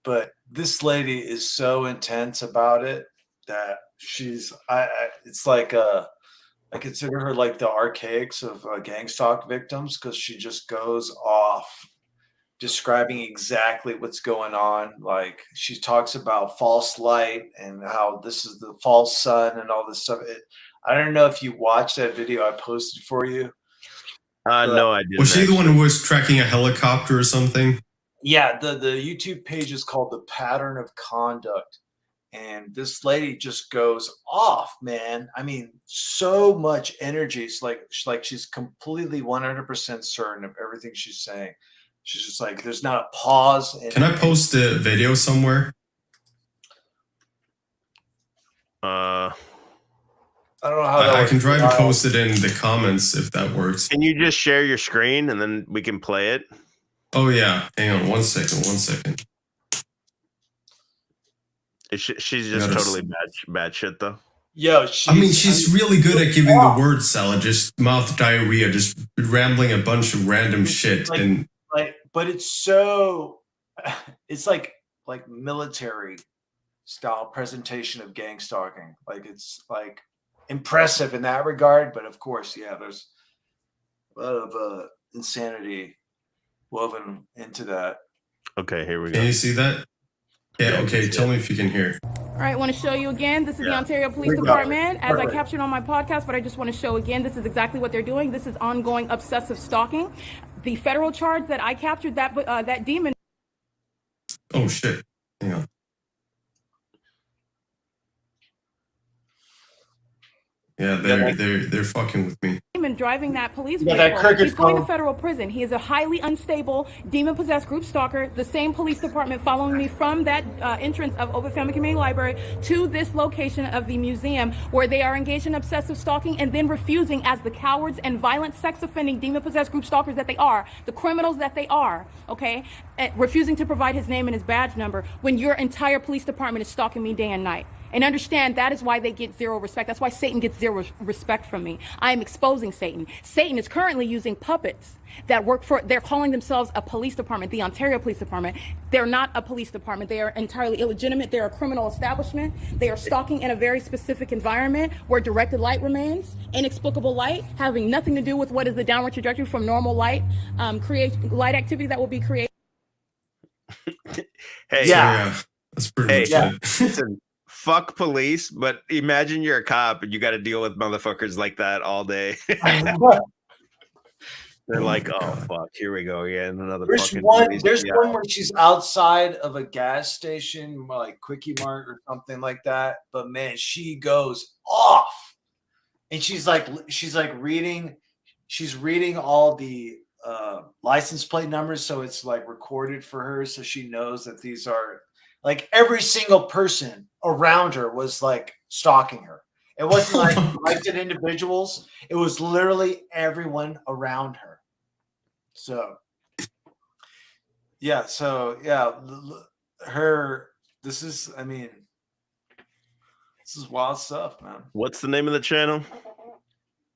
S3: but this lady is so intense about it that she's it's like I consider her like the archaics of gang stalk victims, because she just goes off describing exactly what's going on. Like she talks about false light and how this is the false sun and all this stuff. I don't know if you watched that video I posted for you.
S1: No, I didn't.
S2: Was she the one who was tracking a helicopter or something?
S3: Yeah, the YouTube page is called The Pattern of Conduct. And this lady just goes off, man. I mean, so much energy. It's like she's completely 100% certain of everything she's saying. She's just like, there's not a pause.
S2: Can I post the video somewhere?
S1: Uh,
S3: I don't know how that
S2: I can
S3: works.
S2: try to post it in the comments if that works.
S1: can you just share your screen and then we can play it?
S2: Oh yeah, hang on 1 second.
S1: She's just
S2: Notice.
S1: totally bad shit though.
S3: Yo,
S2: she's really good at giving the word salad, just mouth diarrhea, just rambling a bunch of random shit. And
S3: but it's so, it's like military style presentation of gang stalking. Like it's like impressive in that regard, but of course, yeah, there's a lot of insanity woven into that.
S1: Okay, here we go.
S2: can you see that? Yeah, okay, tell me if you can hear.
S4: All right, I want to show you again. This is the Ontario Police
S3: Here we go.
S4: Department. As I
S3: Perfect.
S4: captured on my podcast, but I just want to show again, this is exactly what they're doing. This is ongoing obsessive stalking. The federal charge that I captured, that demon.
S2: Oh shit. Hang on. Yeah, they're fucking with me.
S4: Demon driving that police
S3: Yeah,
S4: vehicle.
S3: that crooked
S4: He's going to
S3: phone.
S4: federal prison. He is a highly unstable, demon-possessed group stalker. The same police department following me from that entrance of Ovid Family Community Library to this location of the museum, where they are engaged in obsessive stalking and then refusing, as the cowards and violent, sex-offending, demon-possessed group stalkers that they are, the criminals that they are, okay, refusing to provide his name and his badge number when your entire police department is stalking me day and night. And understand that is why they get zero respect. That's why Satan gets zero respect from me. I am exposing Satan. Satan is currently using puppets that work for, they're calling themselves a police department, the Ontario Police Department. They're not a police department. They are entirely illegitimate. They're a criminal establishment. They are stalking in a very specific environment where directed light remains, inexplicable light, having nothing to do with what is the downward trajectory from normal light, light activity that will be created.
S1: Hey,
S3: Yeah.
S2: That's pretty much
S3: yeah.
S2: it.
S1: listen, fuck police, but imagine you're a cop and you got to deal with motherfuckers like that all day. They're
S2: Oh
S1: like,
S2: my
S1: oh
S2: God.
S1: fuck, here we go again. Another
S3: There's
S1: fucking
S3: one.
S1: police.
S3: There's
S1: Yeah.
S3: one where she's outside of a gas station, like Quickie Mart or something like that. But man, she goes off, and she's reading. She's reading all the license plate numbers, so it's like recorded for her, so she knows that these are like every single person around her was like stalking her. It wasn't like selected individuals. It was literally everyone around her. So, yeah. This is wild stuff, man.
S1: What's the name of the channel?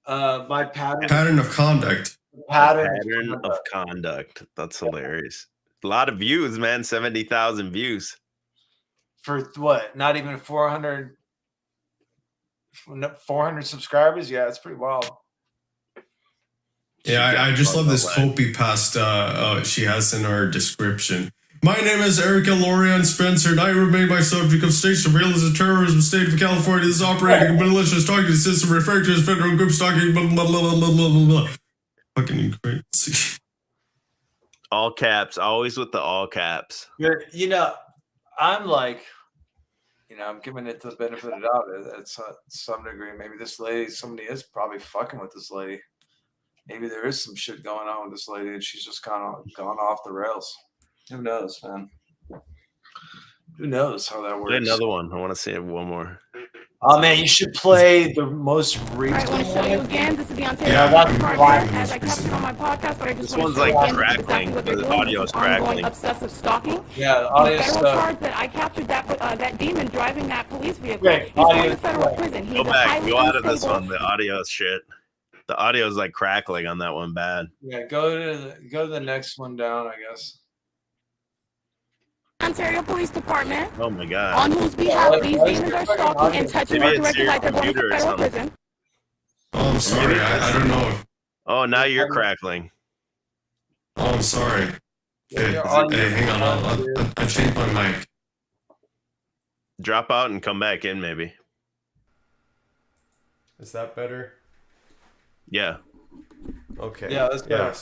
S3: My pattern
S2: Pattern of conduct.
S1: Pattern of Conduct. That's hilarious. A lot of views, man. 70,000 views.
S3: for what? Not even 400 subscribers. Yeah, it's pretty wild.
S2: Yeah, I just love this copy pasta she has in her description. My name is Erica Lorian Spencer, and I remain my subject of state surveillance and terrorism, state of California. This is operating a malicious targeting system referred to as federal group stalking. Blah, blah, blah, blah, blah, blah, blah. Fucking crazy.
S1: All caps, always with the all caps.
S3: I'm like, I'm giving it the benefit of the doubt at some degree. Maybe somebody is probably fucking with this lady. Maybe there is some shit going on with this lady, and she's just kind of gone off the rails. Who knows, man? Who knows how that works?
S1: Play another one. I want to see one more.
S3: Oh man, you should play the most
S4: All right, I
S3: recent
S4: want to show you
S3: one.
S4: again. This is the Ontario
S2: Yeah,
S4: Police
S3: that's
S4: Department,
S3: fine.
S4: as I captured on my podcast, but I just
S1: This
S4: want
S1: one's
S4: to show you
S1: like
S4: again, this is
S1: crackling.
S4: exactly what they're
S1: The
S4: doing.
S1: audio's
S4: This is ongoing
S1: crackling.
S4: obsessive stalking.
S3: Yeah,
S4: The
S3: audio
S4: federal
S3: stuff.
S4: charge that I captured that demon driving that police vehicle.
S3: Great,
S4: He's going
S3: audio
S4: to federal
S3: stuff.
S4: prison. He's
S1: Go
S4: a
S1: back.
S4: highly
S1: Go out of this
S4: unstable-
S1: one. The audio is shit. The audio is like crackling on that one bad.
S3: Yeah, go to the next one down, I guess.
S4: Ontario Police Department,
S1: Oh my god.
S4: on whose behalf
S3: Why-
S4: these
S3: why is
S4: demons
S3: your
S4: are
S3: fucking
S4: stalking
S3: audio-
S4: and touching
S1: Maybe
S4: our
S1: it's
S4: directed
S1: your
S4: light. They're going to
S1: computer or
S4: federal
S1: something.
S4: prison.
S2: Oh, I'm sorry. I don't know.
S1: Oh, now you're crackling.
S2: Oh, I'm sorry. Hey,
S3: your audio is
S2: hang on,
S3: down, dude.
S2: I'll change my mic.
S1: Drop out and come back in, maybe.
S5: Is that better?
S1: Yeah.
S5: Okay.
S3: Yeah, that's better.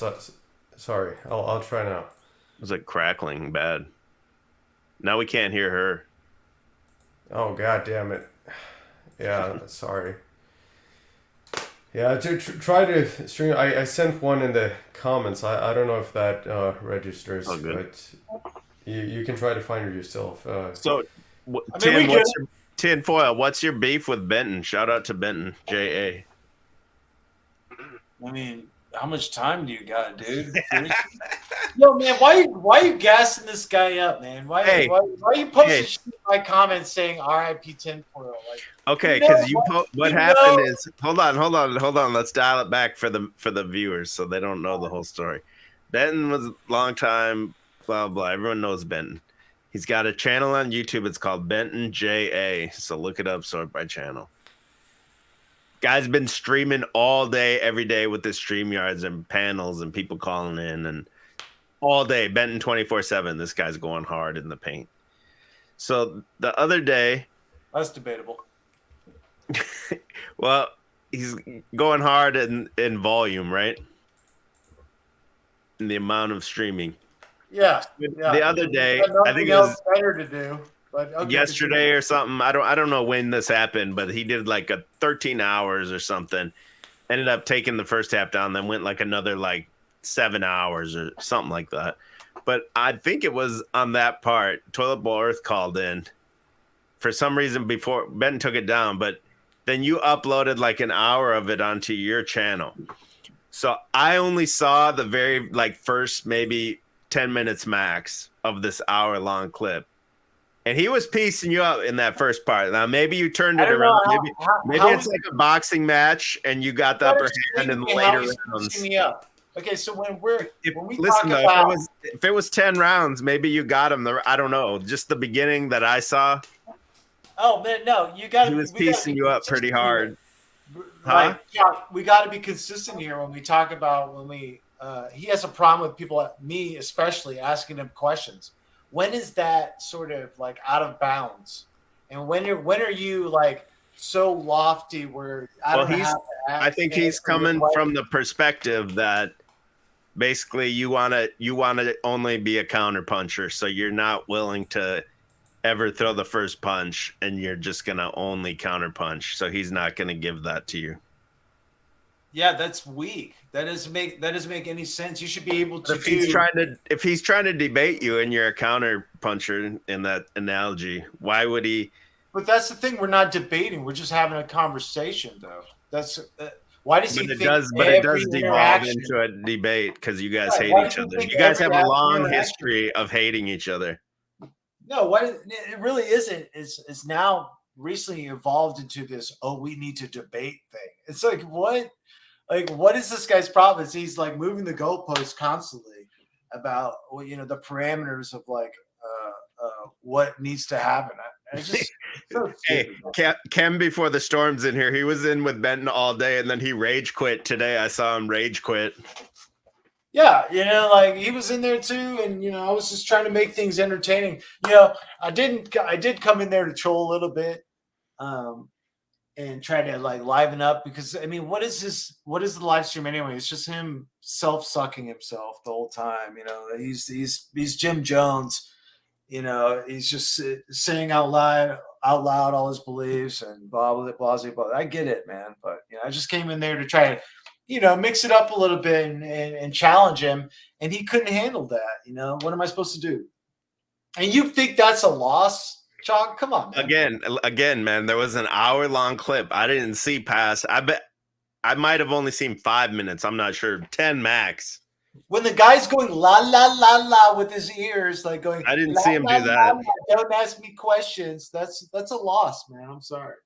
S5: Sorry. I'll try now.
S1: It was like crackling bad. Now we can't hear her.
S5: Oh, god damn it. Yeah, sorry. Yeah, try to stream. I sent one in the comments. I don't know if that registers,
S1: Oh, good.
S5: but you can try to find it yourself.
S1: So,
S3: I mean, we
S1: Tinfoil, what's your beef with Benton? Shout out to Benton, J.A.
S3: I mean, how much time do you got, dude? Yo, man, why are you gassing this guy up, man? Why are you posting shit in my comments saying R.I.P. tinfoil? Like,
S1: Okay,
S3: you know
S1: because what happened is hold on. Let's dial it back for the viewers so they don't know the whole story. Benton was a long time, blah blah. Everyone knows Benton. He's got a channel on YouTube. It's called Benton J.A. So look it up, sort by channel. Guy's been streaming all day, every day with his StreamYards and panels and people calling in and all day. Benton 24/7. This guy's going hard in the paint. So the other day,
S3: that's debatable.
S1: well, he's going hard in volume, right? In the amount of streaming.
S3: Yeah.
S1: The other day, I think it was
S3: better to do. But okay,
S1: yesterday or something. I don't know when this happened, but he did like a 13 hours or something. Ended up taking the first half down, then went like another like 7 hours or something like that. But I think it was on that part. Toilet Bowl Earth called in for some reason before Ben took it down, but then you uploaded like an hour of it onto your channel. So I only saw the very like first maybe 10 minutes max of this hour-long clip. And he was piecing you up in that first part. Now, maybe you turned it around. Maybe it's like a boxing match, and you got the upper hand in the later rounds.
S3: Me up. Okay, so when we
S1: listen,
S3: talk
S1: though,
S3: about
S1: if it was 10 rounds, maybe you got him. I don't know. Just the beginning that I saw.
S3: Oh man, no, you got.
S1: He was piecing you up pretty hard.
S3: Like, yeah, we got to be consistent here when we talk about when we. He has a problem with people, me especially, asking him questions. When is that sort of like out of bounds? And when are you like so lofty where I
S1: think he's coming from the perspective that basically you want to only be a counter puncher, so you're not willing to ever throw the first punch, and you're just gonna only counter punch. So he's not gonna give that to you.
S3: Yeah, that's weak. That doesn't make any sense. You should be able to.
S1: If he's trying to debate you and you're a counter puncher in that analogy, why would he?
S3: But that's the thing. We're not debating. We're just having a conversation, though. That's why does he?
S1: But it does devolve into a debate because you guys hate each other. You guys have a long history of hating each other.
S3: No, it really isn't. It's now recently evolved into this. Oh, we need to debate thing. It's like what? Like, what is this guy's problem? Is he's like moving the goalposts constantly about the parameters of like what needs to happen. I just
S1: hey, Kem before the storm's in here. He was in with Benton all day, and then he rage quit today. I saw him rage quit.
S3: Yeah, like he was in there too, and I was just trying to make things entertaining. I did come in there to troll a little bit. And try to like liven up because I mean, what is the live stream anyway? It's just him self-sucking himself the whole time. He's Jim Jones. He's just saying out loud all his beliefs and blah blah blah blah. I get it, man, but I just came in there to try to mix it up a little bit and challenge him, and he couldn't handle that. What am I supposed to do? And you think that's a loss? Chalk, come on, man.
S1: Again, man, there was an hour-long clip. I didn't see past. I bet I might have only seen 5 minutes. I'm not sure. 10 max.
S3: When the guy's going la la la la with his ears, like going.
S1: I didn't see him do that.
S3: La, don't ask me questions. That's a loss, man. I'm sorry.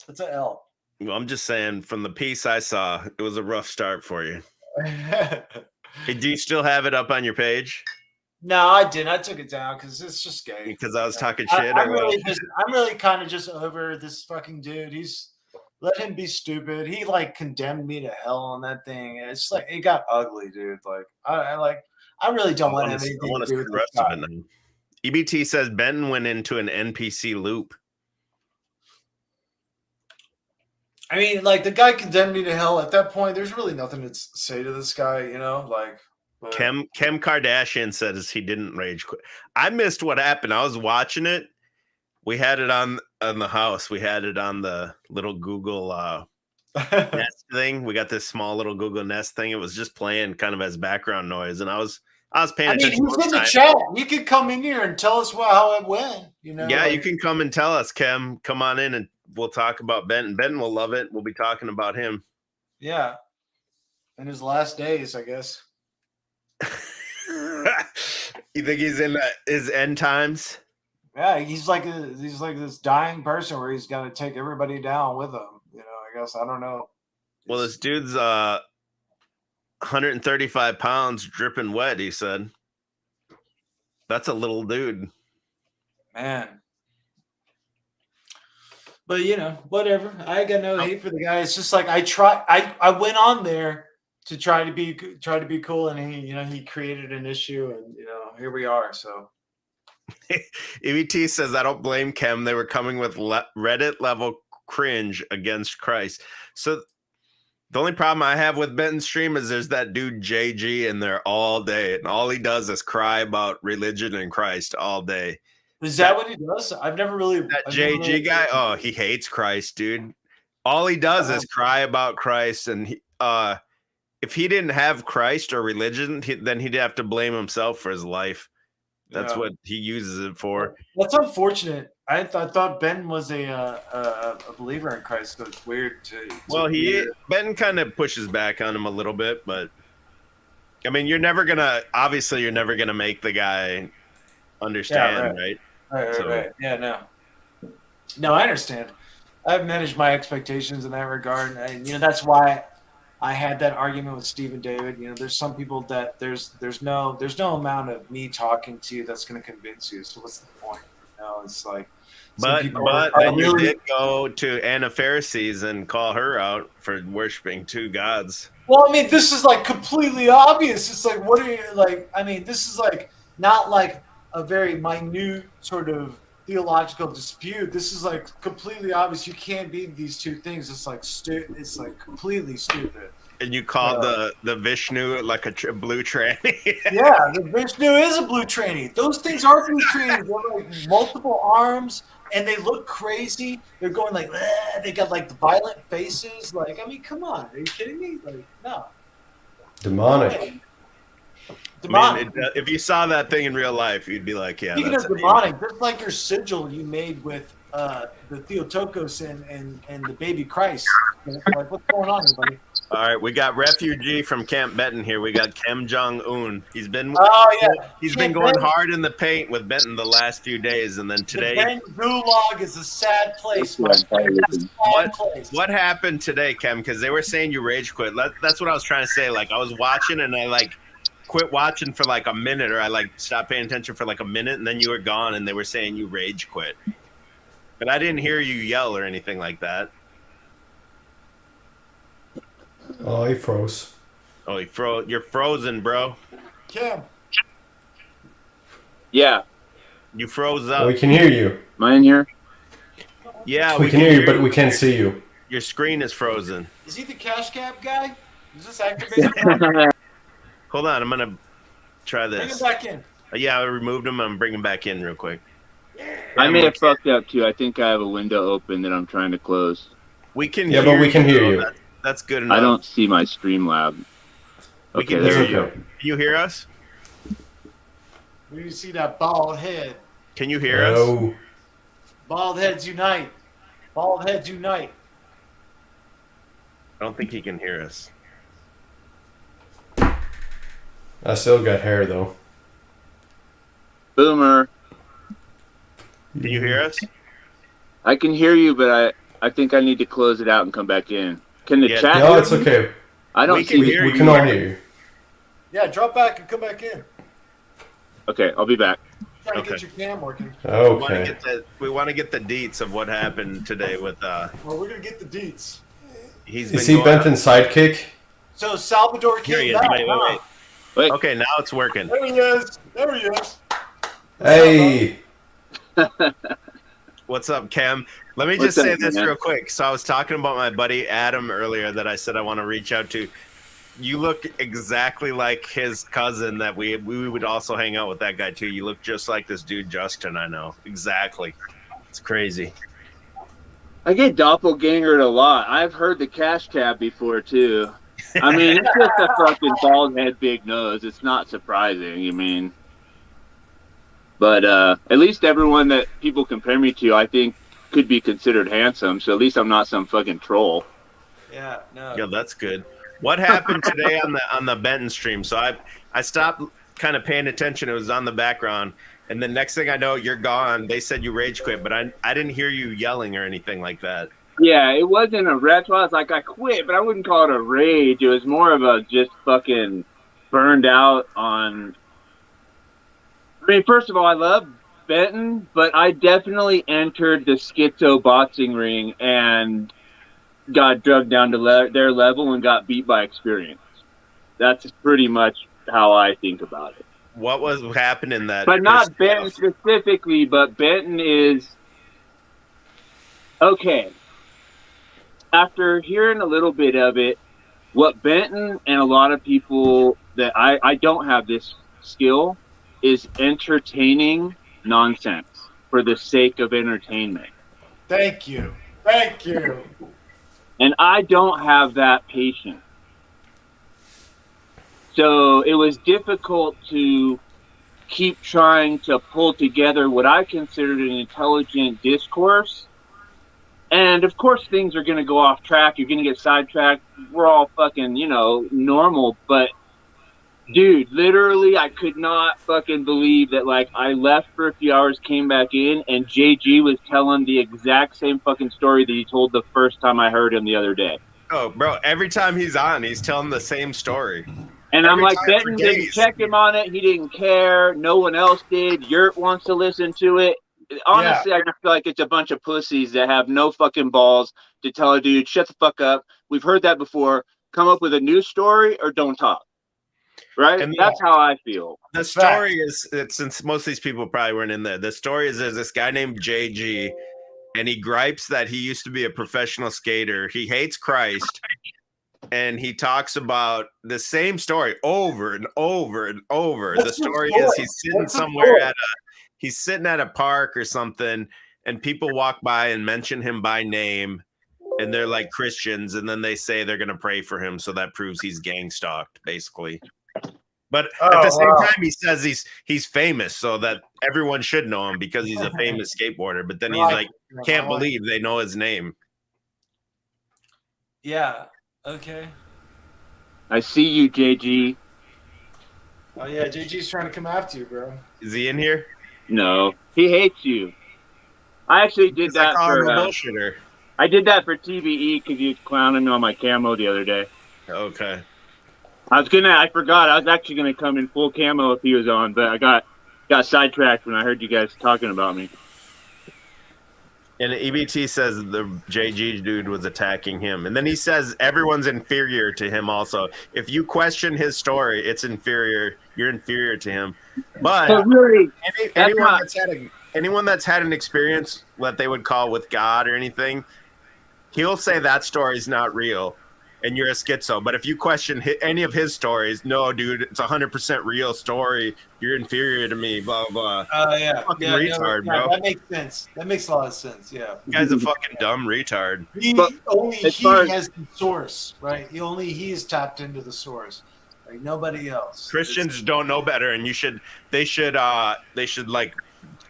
S3: That's an L.
S1: Well, I'm just saying, from the piece I saw, it was a rough start for you. Hey, do you still have it up on your page?
S3: No, I didn't. I took it down because it's just gay.
S1: Because I was talking shit.
S3: I'm really kind of just over this fucking dude. He's let him be stupid. He like condemned me to hell on that thing. And it's like it got ugly, dude. Like I really don't want anything
S1: I want
S3: to
S1: to
S3: do
S1: see
S3: with
S1: the
S3: this
S1: rest
S3: guy.
S1: of it now. EBT says Benton went into an NPC loop.
S3: I mean, like the guy condemned me to hell. At that point, there's really nothing to say to this guy, you know. Like but-
S1: Kim Kardashian says he didn't rage quit. I missed what happened. I was watching it. We had it on the house. We had it on the little Google Nest thing. We got this small little Google Nest thing. It was just playing kind of as background noise, and I was paying
S3: I mean,
S1: attention.
S3: he's in the chat. You could come in here and tell us how it went. You know,
S1: Yeah,
S3: like,
S1: you can come and tell us, Kim. Come on in and we'll talk about Benton. Benton will love it. We'll be talking about him.
S3: Yeah, in his last days, I guess.
S1: You think he's in his end times?
S3: Yeah, he's like this dying person where he's got to take everybody down with him. You know, I guess I don't know.
S1: Well, this dude's 135 pounds, dripping wet. He said, "That's a little dude."
S3: Man. But you know, whatever. I got no hate for the guy. It's just like I went on there to try to be cool, and he created an issue, and here we are. So
S1: EVT says, "I don't blame Kem. They were coming with Reddit level cringe against Christ." So the only problem I have with Benton's stream is there's that dude JG in there all day, and all he does is cry about religion and Christ all day.
S3: is that what he does? I've never really
S1: That JG guy, oh, he hates Christ, dude. All he does is cry about Christ, and if he didn't have Christ or religion, then he'd have to blame himself for his life. That's what he uses it for.
S3: That's unfortunate. I thought Ben was a believer in Christ, so it's weird to.
S1: Well, Ben kind of pushes back on him a little bit, but I mean, you're never gonna make the guy understand, right?
S3: Right. Yeah, no, I understand. I've managed my expectations in that regard, and that's why I had that argument with Stephen David. There's some people that there's no amount of me talking to you that's going to convince you. So what's the point? It's like.
S1: But then you did go to Anna Pharisees and call her out for worshiping two gods.
S3: Well, I mean, this is like completely obvious. It's like, what are you like? I mean, this is like not like a very minute sort of theological dispute. This is like completely obvious. You can't be these two things. It's like it's like completely stupid.
S1: And you called the Vishnu like a blue tranny.
S3: Yeah, the Vishnu is a blue tranny. Those things are blue trannies. They're like multiple arms, and they look crazy. They're going like, they got like violent faces. Like, I mean, come on, are you kidding me? Like, no.
S5: Demonic.
S3: Demonic.
S1: I mean, if you saw that thing in real life, you'd be like, yeah.
S3: Speaking
S1: that's
S3: of demonic, just like your sigil you made with the Theotokos and the baby Christ. Like, what's going on, buddy?
S1: All right, we got refugee from Camp Benton here. We got Kim Jong Un. He's been going hard in the paint with Benton the last few days, and then today.
S3: The Ben Gulag is a sad place, my friend. It's a sad place.
S1: What happened today, Kim? Because they were saying you rage quit. That's what I was trying to say. Like, I was watching and I like quit watching for like a minute, or I like stopped paying attention for like a minute, and then you were gone, and they were saying you rage quit. But I didn't hear you yell or anything like that.
S5: Oh, he froze.
S1: Oh, you're frozen, bro.
S3: Kim.
S6: Yeah.
S1: You froze up.
S5: We can hear you.
S6: Am I in here?
S1: Yeah,
S5: We can hear you, but we can't see you.
S1: Your screen is frozen.
S3: Is he the cash cab guy? Is this activated?
S1: Hold on, I'm gonna try
S3: Bring him
S1: this.
S3: back in.
S1: Yeah, I removed him. I'm bringing him back in real quick.
S6: I may have fucked up too. I think I have a window open that I'm trying to close.
S1: We can.
S5: Yeah, but we can hear you.
S1: That's good enough.
S6: I don't see my Streamlab.
S1: We
S6: Okay,
S1: can
S6: there
S1: hear
S6: we
S1: you.
S6: go.
S1: Can you hear us?
S3: We see that bald head.
S1: Can you hear us?
S5: No.
S3: Bald heads unite. Bald heads unite.
S1: I don't think he can hear us.
S5: I still got hair though.
S6: Boomer.
S1: Can you hear us?
S6: I can hear you, but I think I need to close it out and come back in. Can the chat
S5: No,
S6: hear
S5: it's
S6: me?
S5: okay.
S6: I don't
S1: We can
S6: see.
S1: hear
S5: We
S1: you.
S5: can all hear you.
S3: Yeah, drop back and come back in.
S6: Okay, I'll be back.
S3: trying to
S1: Okay.
S3: get your cam working.
S5: Okay.
S1: We want to get the deets of what happened today with
S3: Well, we're gonna get the deets.
S1: he's
S5: Is
S1: been
S5: he
S1: going
S5: Benton's sidekick?
S3: So Salvador
S1: Here he
S3: came
S1: is.
S3: back.
S1: Wait.
S3: huh?
S6: Wait.
S1: Okay, now it's working.
S3: There he is. There he is.
S5: Hey.
S1: What's up, Cam? Let me
S6: What's
S1: just say
S6: up,
S1: this
S6: man?
S1: real quick. So I was talking about my buddy Adam earlier that I said I want to reach out to. You look exactly like his cousin that we would also hang out with that guy too. You look just like this dude Justin I know. Exactly. It's crazy.
S6: I get doppelgangered a lot. I've heard the cash cab before too. I mean, it's just a fucking bald head, big nose. It's not surprising. I mean, but at least everyone that people compare me to, I think, could be considered handsome. So at least I'm not some fucking troll.
S3: Yeah. No.
S1: Yeah, that's good. What happened today on the Benton stream? So I stopped kind of paying attention. It was on the background. And the next thing I know, you're gone. They said you rage quit, but I didn't hear you yelling or anything like that.
S6: Yeah, it wasn't a rage. I was like, I quit, but I wouldn't call it a rage. It was more of a just fucking burned out on. I mean, first of all, I love Benton, but I definitely entered the schizo boxing ring and got drugged down to their level and got beat by experience. That's pretty much how I think about it.
S1: What was happening that?
S6: But not Benton specifically, but Benton is okay. After hearing a little bit of it, what Benton and a lot of people that I don't have this skill is entertaining nonsense for the sake of entertainment.
S3: Thank you. Thank you.
S6: And I don't have that patience. So it was difficult to keep trying to pull together what I considered an intelligent discourse. And of course things are going to go off track. You're going to get sidetracked. We're all fucking, normal. But dude, literally I could not fucking believe that, like, I left for a few hours, came back in, and JG was telling the exact same fucking story that he told the first time I heard him the other day.
S1: Oh, bro! Every time he's on, he's telling the same story.
S6: And I'm
S1: Every
S6: like,
S1: time
S6: Benton
S1: for
S6: didn't
S1: days.
S6: check him on it. He didn't care. No one else did. Yurt wants to listen to it. Honestly, I just feel like it's a bunch of pussies that have no fucking balls to tell a dude, shut the fuck up. We've heard that before. Come up with a new story or don't talk. Right?
S1: And
S6: that's how I feel.
S1: The story is, since most of these people probably weren't in there, the story is there's this guy named JG, and he gripes that he used to be a professional skater. He hates Christ, and he talks about the same story over and over and over.
S3: What's
S1: the
S3: the
S1: story
S3: story?
S1: is he's sitting at a park or something, and people walk by and mention him by name, and they're like Christians, and then they say they're going to pray for him, so that proves he's gang stalked, basically. But at the same time, he says he's famous, so that everyone should know him because he's a famous skateboarder. But then he's like, can't believe they know his name.
S3: Yeah. Okay.
S6: I see you, JG.
S3: Oh yeah, JG's trying to come after you, bro.
S1: Is he in here?
S6: No, he hates you. I actually did that for
S1: bullshitter.
S6: I did that for TBE because he was clowning on my camo the other day.
S1: Okay.
S6: I forgot. I was actually gonna come in full camo if he was on, but I got sidetracked when I heard you guys talking about me.
S1: And EBT says the JG dude was attacking him. And then he says everyone's inferior to him also. If you question his story, it's inferior. You're inferior to him. But
S6: really,
S1: anyone that's had an experience that they would call with God or anything, he'll say that story's not real. And you're a schizo. But if you question any of his stories, no, dude, it's 100% real story. You're inferior to me, blah, blah.
S3: Yeah.
S1: Fucking retard, bro.
S3: That makes sense. That makes a lot of sense, yeah.
S1: You guy's a fucking dumb retard.
S3: Only he has the source, right? He is tapped into the source. Like nobody else.
S1: Christians don't know better, and they should like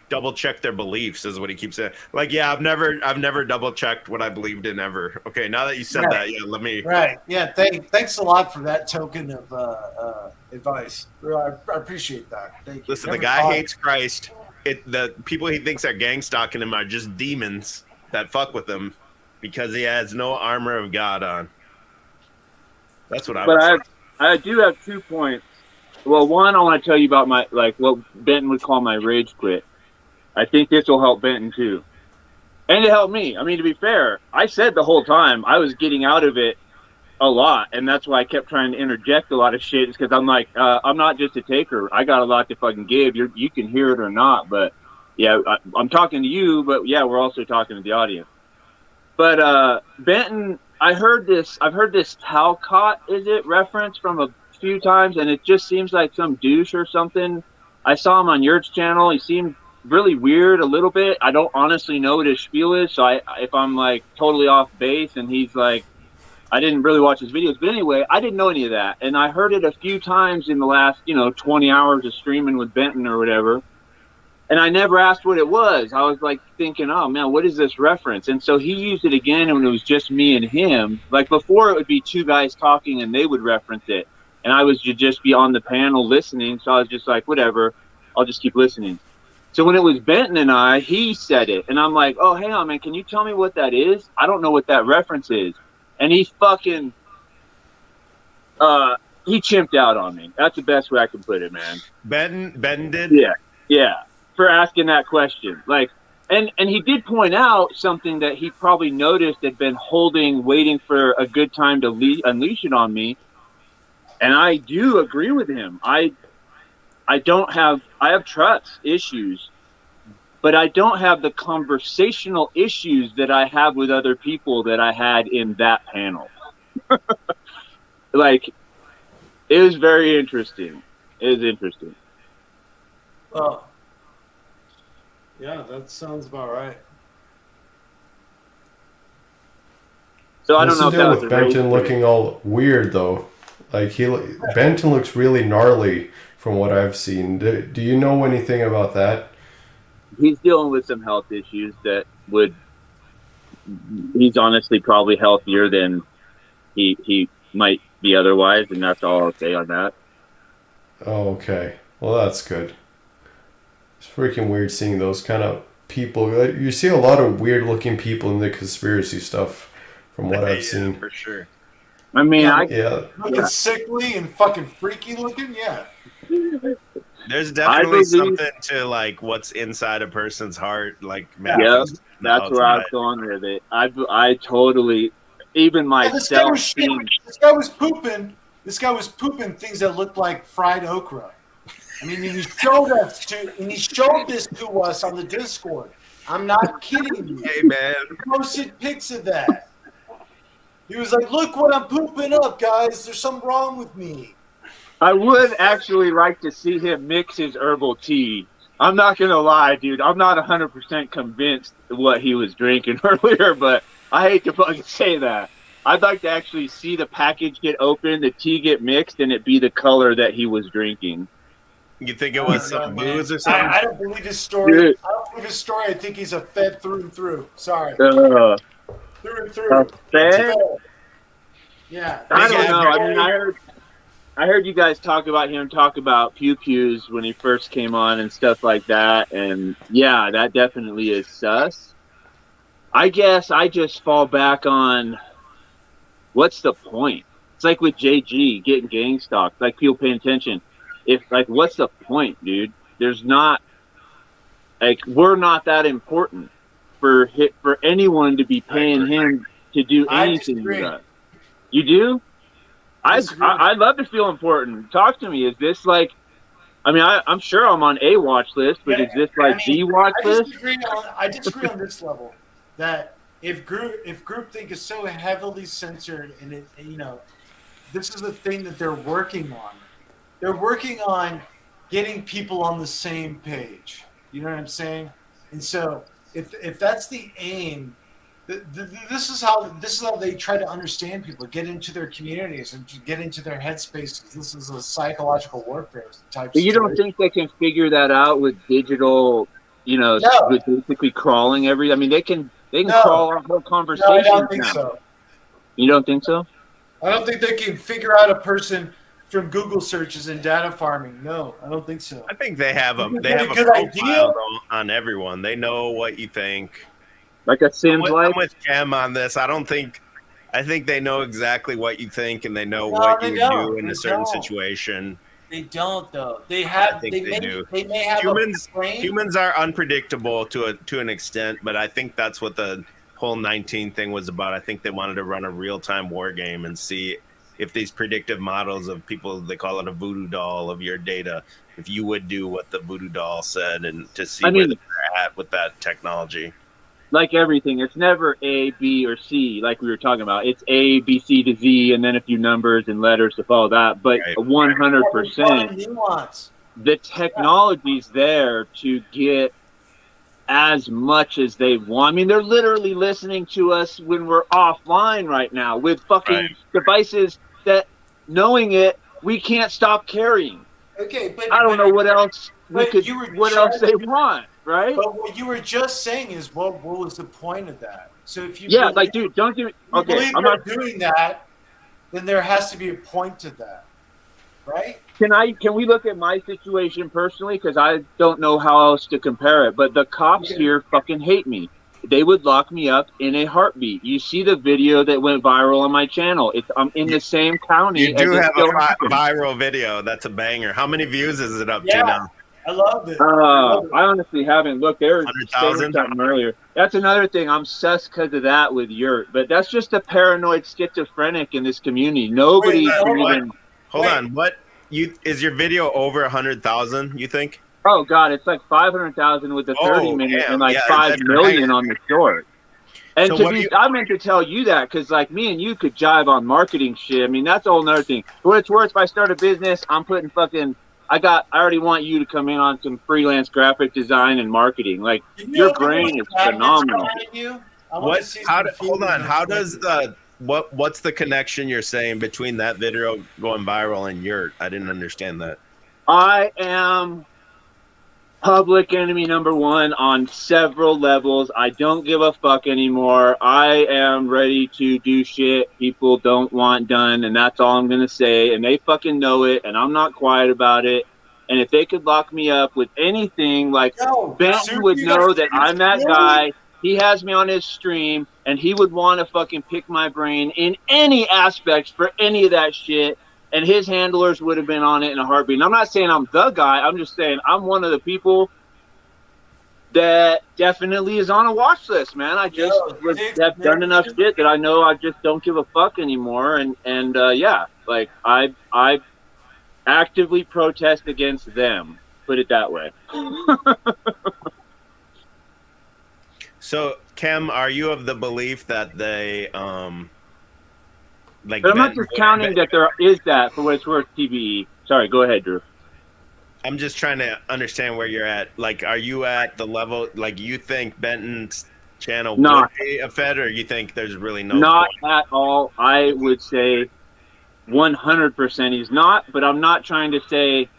S1: double check their beliefs, is what he keeps saying. Like, yeah, I've never double checked what I believed in ever. Okay, now that you said that, yeah, let me.
S3: Right. Yeah. Thanks a lot for that token of advice. I appreciate that. Thank you.
S1: Listen, the guy hates Christ. The people he thinks are gang stalking him are just demons that fuck with him because he has no armor of God on. That's what I would say.
S6: I do have 2 points. Well, one, I want to tell you about my, like, what Benton would call my rage quit. I think this will help Benton too. And it helped me. I mean, to be fair, I said the whole time I was getting out of it a lot, and that's why I kept trying to interject a lot of shit, is because I'm like, I'm not just a taker. I got a lot to fucking give. You can hear it or not, but yeah, I'm talking to you, but yeah, we're also talking to the audience. But Benton, I've heard this Talcott, is it, reference from a few times, and it just seems like some douche or something. I saw him on Yurt's channel. He seemed really weird a little bit. I don't honestly know what his spiel is, so if I'm like totally off base and he's like, I didn't really watch his videos, but anyway, I didn't know any of that, and I heard it a few times in the last 20 hours of streaming with Benton or whatever, and I never asked what it was. I was like thinking, oh man, what is this reference? And so he used it again when it was just me and him. Like before, it would be two guys talking and they would reference it, and I was to just be on the panel listening, so I was just like, whatever, I'll just keep listening. So when it was Benton and I, he said it, and I'm like, oh, hang on, man, can you tell me what that is? I don't know what that reference is. And he fucking, he chimped out on me. That's the best way I can put it, man.
S1: Benton did?
S6: Yeah, for asking that question. Like, and he did point out something that he probably noticed had been waiting for a good time to unleash it on me. And I do agree with him. I have trust issues, but I don't have the conversational issues that I have with other people that I had in that panel. Like, it was very interesting. It was interesting.
S3: Well, yeah, that sounds about right.
S6: So I
S5: What's
S6: don't know
S5: the
S6: if
S5: deal
S6: that was
S5: with Benton looking all weird though? Like Benton looks really gnarly from what I've seen. Do you know anything about that?
S6: He's dealing with some health issues that he's honestly probably healthier than he might be otherwise, and that's all I'll say on that.
S5: Oh, okay. Well, that's good. It's freaking weird seeing those kind of people. You see a lot of weird looking people in the conspiracy stuff from what I've seen.
S1: For sure.
S6: I mean,
S3: Looking sickly and fucking freaky looking, yeah.
S1: There's definitely something to like what's inside a person's heart, like
S6: yeah, that's where I was going with it. I totally, even myself.
S3: This guy was pooping things that looked like fried okra. I mean, he showed this to us on the Discord. I'm not kidding you.
S1: Hey man,
S3: he posted pics of that. He was like, "Look what I'm pooping up, guys. There's something wrong with me."
S6: I would actually like to see him mix his herbal tea. I'm not going to lie, dude. I'm not 100% convinced what he was drinking earlier, but I hate to fucking say that. I'd like to actually see the package get opened, the tea get mixed, and it be the color that he was drinking.
S1: You think it was some booze or something?
S3: I don't believe his story.
S6: Dude.
S3: I don't believe his story. I think he's a fed through and through. Sorry.
S6: Through
S3: and through.
S6: Fed?
S3: Yeah.
S6: I don't know. I mean, I heard you guys talk about Pew Pews when he first came on and stuff like that, and yeah, that definitely is sus. I guess I just fall back on what's the point? It's like with JG getting gang stalked, like people paying attention. What's the point, dude? There's not, we're not that important for anyone to be paying him to do anything with us. You do? I'd love to feel important. Talk to me. Is this like, I mean, I'm sure I'm on a watch list, but is this like the watch list?
S3: I disagree on this level. That if groupthink is so heavily censored, and it, this is the thing that they're working on. They're working on getting people on the same page. You know what I'm saying? And so, if that's the aim. This is how they try to understand people, get into their communities, and get into their headspaces. This is a psychological warfare type.
S6: But you don't think they can figure that out with digital, with basically crawling every? I mean, they can crawl our whole conversation.
S3: No, I don't think so.
S6: You don't think so?
S3: I don't think they can figure out a person from Google searches and data farming. No, I don't think so.
S1: I think they have a
S3: good
S1: profile on everyone. They know what you think.
S6: Like a Sims
S1: I'm with Cam on this. I think they know exactly what you think, and they know what you would do in a certain situation.
S3: They don't though. They
S1: I
S3: have.
S1: think they do.
S3: They may have
S1: Humans,
S3: a brain.
S1: humans are unpredictable to an extent, but I think that's what the whole 19 thing was about. I think they wanted to run a real-time war game and see if these predictive models of people, they call it a voodoo doll of your data, if you would do what the voodoo doll said, and to see where they're at with that technology.
S6: Like everything, it's never A, B, or C like we were talking about. It's A, B, C to Z, and then a few numbers and letters to follow that. But 100%,
S3: nuance.
S6: the technology's there to get as much as they want. I mean, they're literally listening to us when we're offline right now with fucking devices that, knowing it, we can't stop carrying.
S3: Okay, but
S6: I don't know what else we
S3: but
S6: could.
S3: you were
S6: What else they want, right?
S3: But what you were just saying is, what was the point of that? So if you
S6: Yeah,
S3: believe,
S6: like, dude, don't do.
S3: if you
S6: Okay,
S3: believe
S6: I'm
S3: you're
S6: not.
S3: doing that, then there has to be a point to that, right?
S6: Can we look at my situation personally? Because I don't know how else to compare it. But the cops here fucking hate me. They would lock me up in a heartbeat. You see the video that went viral on my channel. I'm in the same county.
S1: You do
S6: as
S1: have
S6: still
S1: a
S6: happened.
S1: viral video. That's a banger. How many views is it up to
S3: Yeah.
S1: now?
S3: I love it.
S6: I honestly haven't looked. They were
S1: 100,000?
S6: saying something earlier. That's another thing. I'm sus because of that with Yurt. But that's just a paranoid schizophrenic in this community. Nobody
S3: Wait,
S6: can
S3: hold
S6: even.
S1: Hold on. What is your video over 100,000? You think?
S6: Oh God, it's like 500,000 with the 30-minute
S1: damn.
S6: and like
S1: Yeah,
S6: 5
S1: that's a
S6: million
S1: banger.
S6: on the short. And
S1: So
S6: to
S1: what
S6: be,
S1: do you-
S6: I meant to tell you that because like me and you could jive on marketing shit. I mean, that's a whole nother thing. For what it's worth, if I start a business, I'm putting fucking. I already want you to come in on some freelance graphic design and marketing. Like your brain is phenomenal.
S1: What? Hold on. How does the what's the connection you're saying between that video going viral and Yurt? I didn't understand that.
S6: I am public enemy number one on several levels. I don't give a fuck anymore. I am ready to do shit people don't want done, and that's all I'm gonna say. And they fucking know it, and I'm not quiet about it. And if they could lock me up with anything, like Benton would know that I'm that guy. He has me on his stream, and he would want to fucking pick my brain in any aspects for any of that shit. And his handlers would have been on it in a heartbeat. And I'm not saying I'm the guy. I'm just saying I'm one of the people that definitely is on a watch list, man. I just have done enough shit that I know I just don't give a fuck anymore. And yeah, like I actively protest against them. Put it that way.
S1: So, Kem, are you of the belief that they like?
S6: But I'm not discounting that there is that for what it's worth. TBE. Sorry, go ahead, Drew.
S1: I'm just trying to understand where you're at. Like, are you at the level like you think Benton's channel would be a Fed, or you think there's really no?
S6: Not at all. I would say 100% he's not. But I'm not trying to say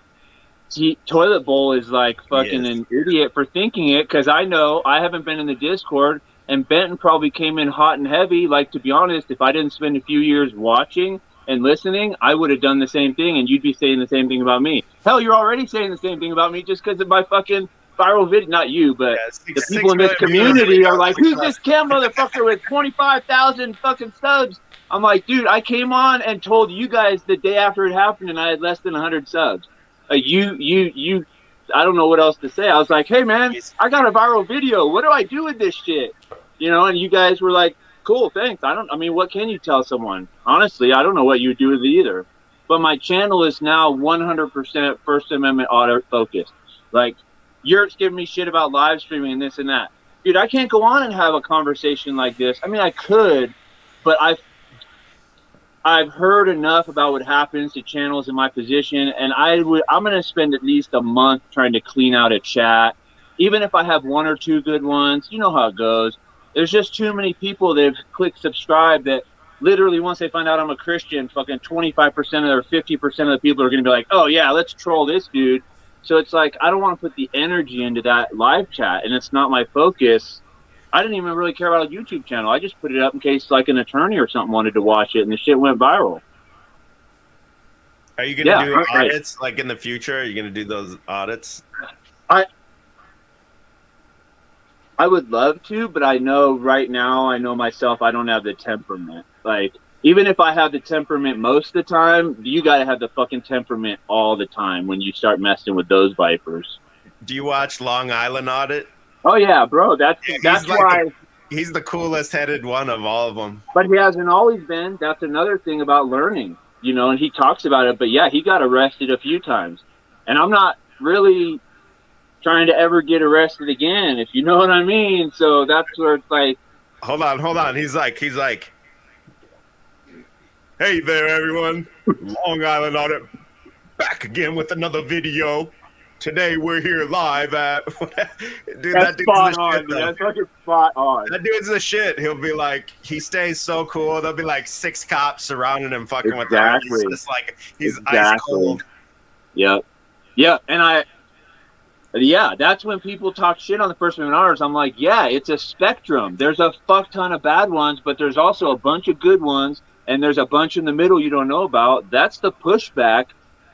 S6: Toilet Bowl is like fucking an idiot for thinking it, because I know I haven't been in the Discord, and Benton probably came in hot and heavy. Like, to be honest, if I didn't spend a few years watching and listening, I would have done the same thing, and you'd be saying the same thing about me. Hell, you're already saying the same thing about me just because of my fucking viral video. Not you, but the people in this community are like, who's this Kem motherfucker with 25,000 fucking subs? I'm like, dude, I came on and told you guys the day after it happened, and I had less than 100 subs. You, I don't know what else to say. I was like, hey, man, I got a viral video. What do I do with this shit? You know, and you guys were like, cool, thanks. I mean, what can you tell someone? Honestly, I don't know what you would do with it either. But my channel is now 100% First Amendment audit focused. Like, Yurt's giving me shit about live streaming and this and that. Dude, I can't go on and have a conversation like this. I mean, I could, but I've heard enough about what happens to channels in my position, and I'm going to spend at least a month trying to clean out a chat. Even if I have one or two good ones, you know how it goes. There's just too many people that have clicked subscribe that literally once they find out I'm a Christian, fucking 25% or 50% of the people are going to be like, oh yeah, let's troll this dude. So it's like, I don't want to put the energy into that live chat, and it's not my focus. I didn't even really care about a YouTube channel. I just put it up in case like an attorney or something wanted to watch it, and the shit went viral.
S1: Are you going to do audits like in the future? Are you going to do those audits? I
S6: would love to, but I know right now, I know myself, I don't have the temperament. Like, Even if I have the temperament most of the time, you got to have the fucking temperament all the time when you start messing with those vipers.
S1: Do you watch Long Island Audit?
S6: Oh yeah, bro. That's
S1: He's like
S6: why.
S1: he's the coolest headed one of all of them.
S6: But he hasn't always been. That's another thing about learning, you know. And he talks about it. But yeah, he got arrested a few times, and I'm not really trying to ever get arrested again, if you know what I mean. So that's where it's like,
S1: Hold on. He's like, hey there, everyone. Long Island Audit back again with another video. Today we're here live at. Dude,
S6: that's
S1: that dude's
S6: spot
S1: the
S6: on,
S1: shit,
S6: dude.
S1: though.
S6: That's fucking spot on.
S1: That dude's the shit. He'll be like, he stays so cool. There'll be like 6 cops surrounding him, fucking with him. He's
S6: Exactly.
S1: just like, he's ice cold.
S6: Yep. And yeah, that's when people talk shit on the First Amendment honors. I'm like, yeah, it's a spectrum. There's a fuck ton of bad ones, but there's also a bunch of good ones, and there's a bunch in the middle you don't know about. That's the pushback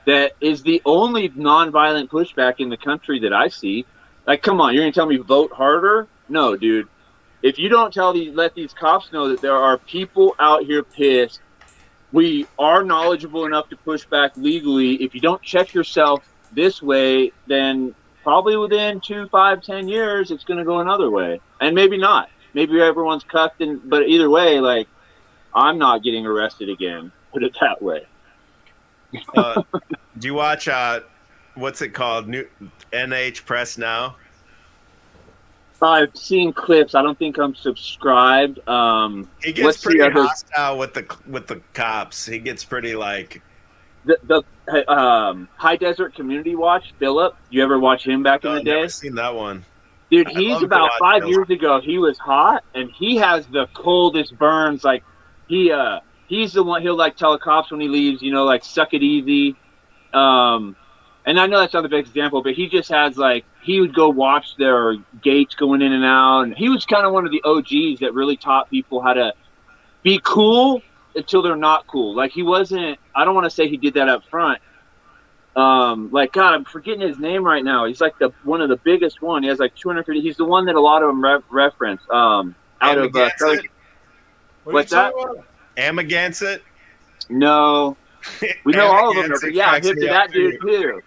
S6: that is the only nonviolent pushback in the country that I see. Like, come on, you're gonna tell me vote harder? No, dude. If you don't let these cops know that there are people out here pissed, we are knowledgeable enough to push back legally. If you don't check yourself this way, then probably within 2, 5, 10 years, it's going to go another way. And maybe not. Maybe everyone's cucked, but either way, like, I'm not getting arrested again. Put it that way.
S1: Do you watch, what's it called? New NH Press Now?
S6: I've seen clips. I don't think I'm subscribed.
S1: He gets pretty hostile with the cops. He gets pretty like
S6: the High Desert Community Watch. Philip, you ever watch him back in the day?
S1: Never seen that one,
S6: dude. He's about 5 years ago. He was hot, and he has the coldest burns. Like he's the one. He'll like tell the cops when he leaves, you know, like suck it easy. And I know that's not the best example, but he just has like, he would go watch their gates going in and out. And he was kind of one of the OGs that really taught people how to be cool until they're not cool. Like he wasn't, I don't want to say he did that up front. Like, God, I'm forgetting his name right now. He's like one of the biggest one. He has like 250. He's the one that a lot of them reference. Out of what's that?
S1: Amagansett?
S6: No. We know all of them, but yeah, hip to that dude too.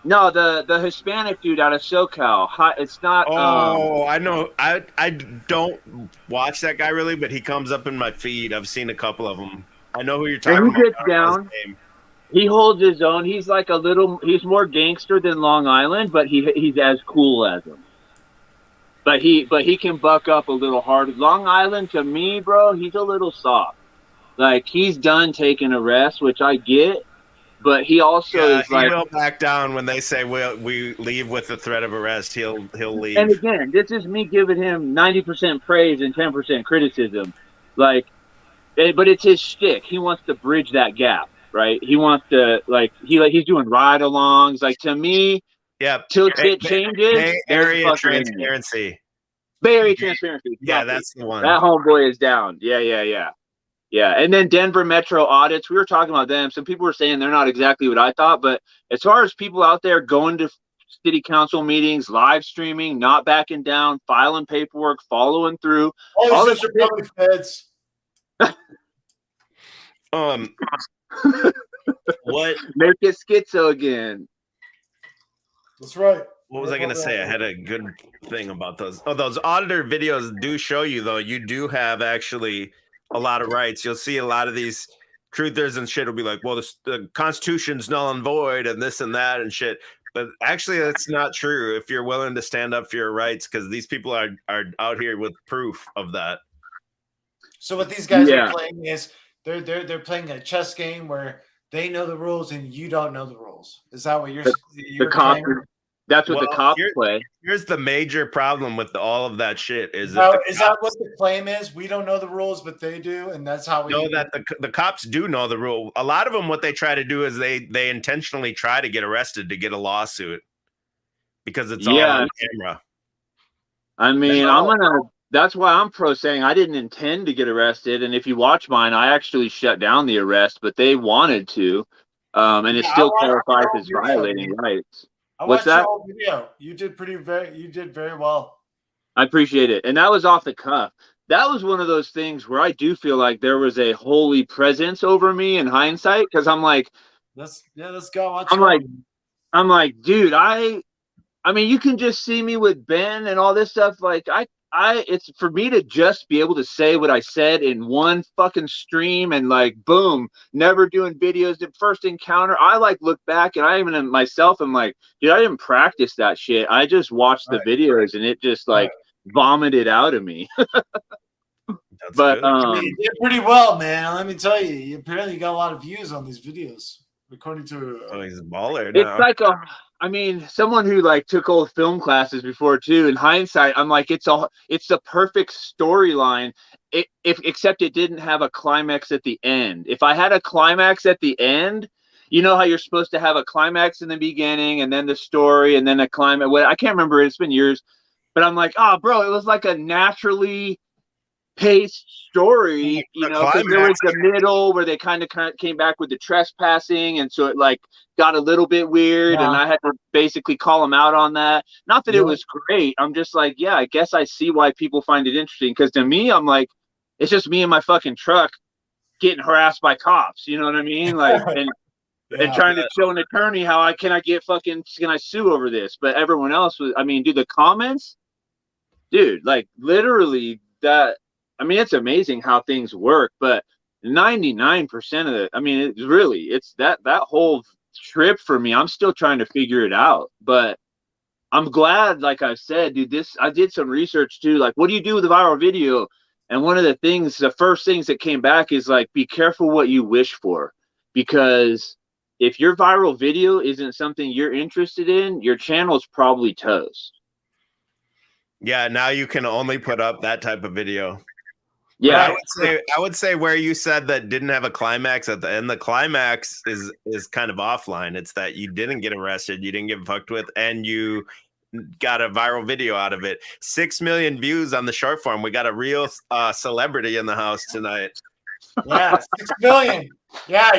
S6: No, the Hispanic dude out of SoCal. It's not.
S1: Oh, I know. I don't watch that guy really, but he comes up in my feed. I've seen a couple of them. I know who you're talking about.
S6: He gets down. He holds his own. He's like he's more gangster than Long Island, but he's as cool as him. But he can buck up a little hard. Long Island, to me, bro, he's a little soft. Like, he's done taking arrests, which I get, but he also is like...
S1: He'll back down when they say we leave with the threat of arrest. He'll leave.
S6: And again, this is me giving him 90% praise and 10% criticism. Like, but it's his shtick. He wants to bridge that gap, right? He wants to, he's doing ride-alongs. Like, to me, till shit changes...
S1: Area transparency.
S6: Bay Area transparency. Exactly.
S1: Yeah, that's the one.
S6: That homeboy is down. Yeah, and then Denver Metro audits, we were talking about them. Some people were saying they're not exactly what I thought, but as far as people out there going to city council meetings, live streaming, not backing down, filing paperwork, following through.
S3: All these are public feds.
S1: What?
S6: Make it schizo again.
S3: That's right.
S1: What was I going to say? I had a good thing about those. Oh, those auditor videos do show you, though, you do have actually a lot of rights. You'll see a lot of these truthers and shit will be like, well, the Constitution's null and void and this and that and shit. But actually, that's not true if you're willing to stand up for your rights, because these people are out here with proof of that.
S3: So what these guys are playing is they're playing a chess game where they know the rules and you don't know the rules. Is that what you're playing?
S6: That's what the cops play.
S1: Here's the major problem with all of that shit is
S3: that what the claim is? We don't know the rules, but they do, and that's how we
S1: know that the cops do know the rule. A lot of them, what they try to do is they intentionally try to get arrested to get a lawsuit because it's all on camera.
S6: I mean, that's why I'm pro saying I didn't intend to get arrested, and if you watch mine, I actually shut down the arrest, but they wanted to, and it still qualifies as violating rights. What's that?
S3: Video. You did very well.
S6: I appreciate it. And that was off the cuff. that was one of those things where I do feel like there was a holy presence over me in hindsight, because I'm like,
S3: let's go.
S6: I'm like, dude, I mean, you can just see me with Ben and all this stuff. Like, it's for me to just be able to say what I said in one fucking stream and like, boom, never doing videos. The first encounter, I like look back and I even myself, I'm like, dude, I didn't practice that shit. I just watched the videos and it just like vomited out of me. But
S3: you did pretty well, man. Let me tell you, you apparently got a lot of views on these videos, according to.
S1: He's a baller now.
S6: It's like I mean, someone who like took old film classes before too. In hindsight, I'm like, it's the perfect storyline. Except it didn't have a climax at the end. If I had a climax at the end, you know how you're supposed to have a climax in the beginning and then the story and then a climax. Well, I can't remember. It's been years, but I'm like, oh, bro, it was like a naturally paced story, you know, because there was the middle where they kind of came back with the trespassing, and so it like got a little bit weird, and I had to basically call them out on that. Not that it was great. I'm just like, yeah, I guess I see why people find it interesting, because to me, I'm like, it's just me in my fucking truck getting harassed by cops. You know what I mean? Like, and trying to show an attorney how can I sue over this? But everyone else was, I mean, dude, the comments, dude, like literally that. I mean, it's amazing how things work, but 99% of it, I mean, it's that whole trip for me. I'm still trying to figure it out, but I'm glad, like I said, dude, I did some research too. Like, what do you do with a viral video? And one of the first things that came back is like, be careful what you wish for, because if your viral video isn't something you're interested in, your channel's probably toast.
S1: Yeah. Now you can only put up that type of video.
S6: Yeah,
S1: I would say where you said that didn't have a climax at the end, the climax is kind of offline. It's that you didn't get arrested, you didn't get fucked with, and you got a viral video out of it. 6 million views on the short form. We got a real celebrity in the house tonight.
S3: Yeah, 6 million. Yeah,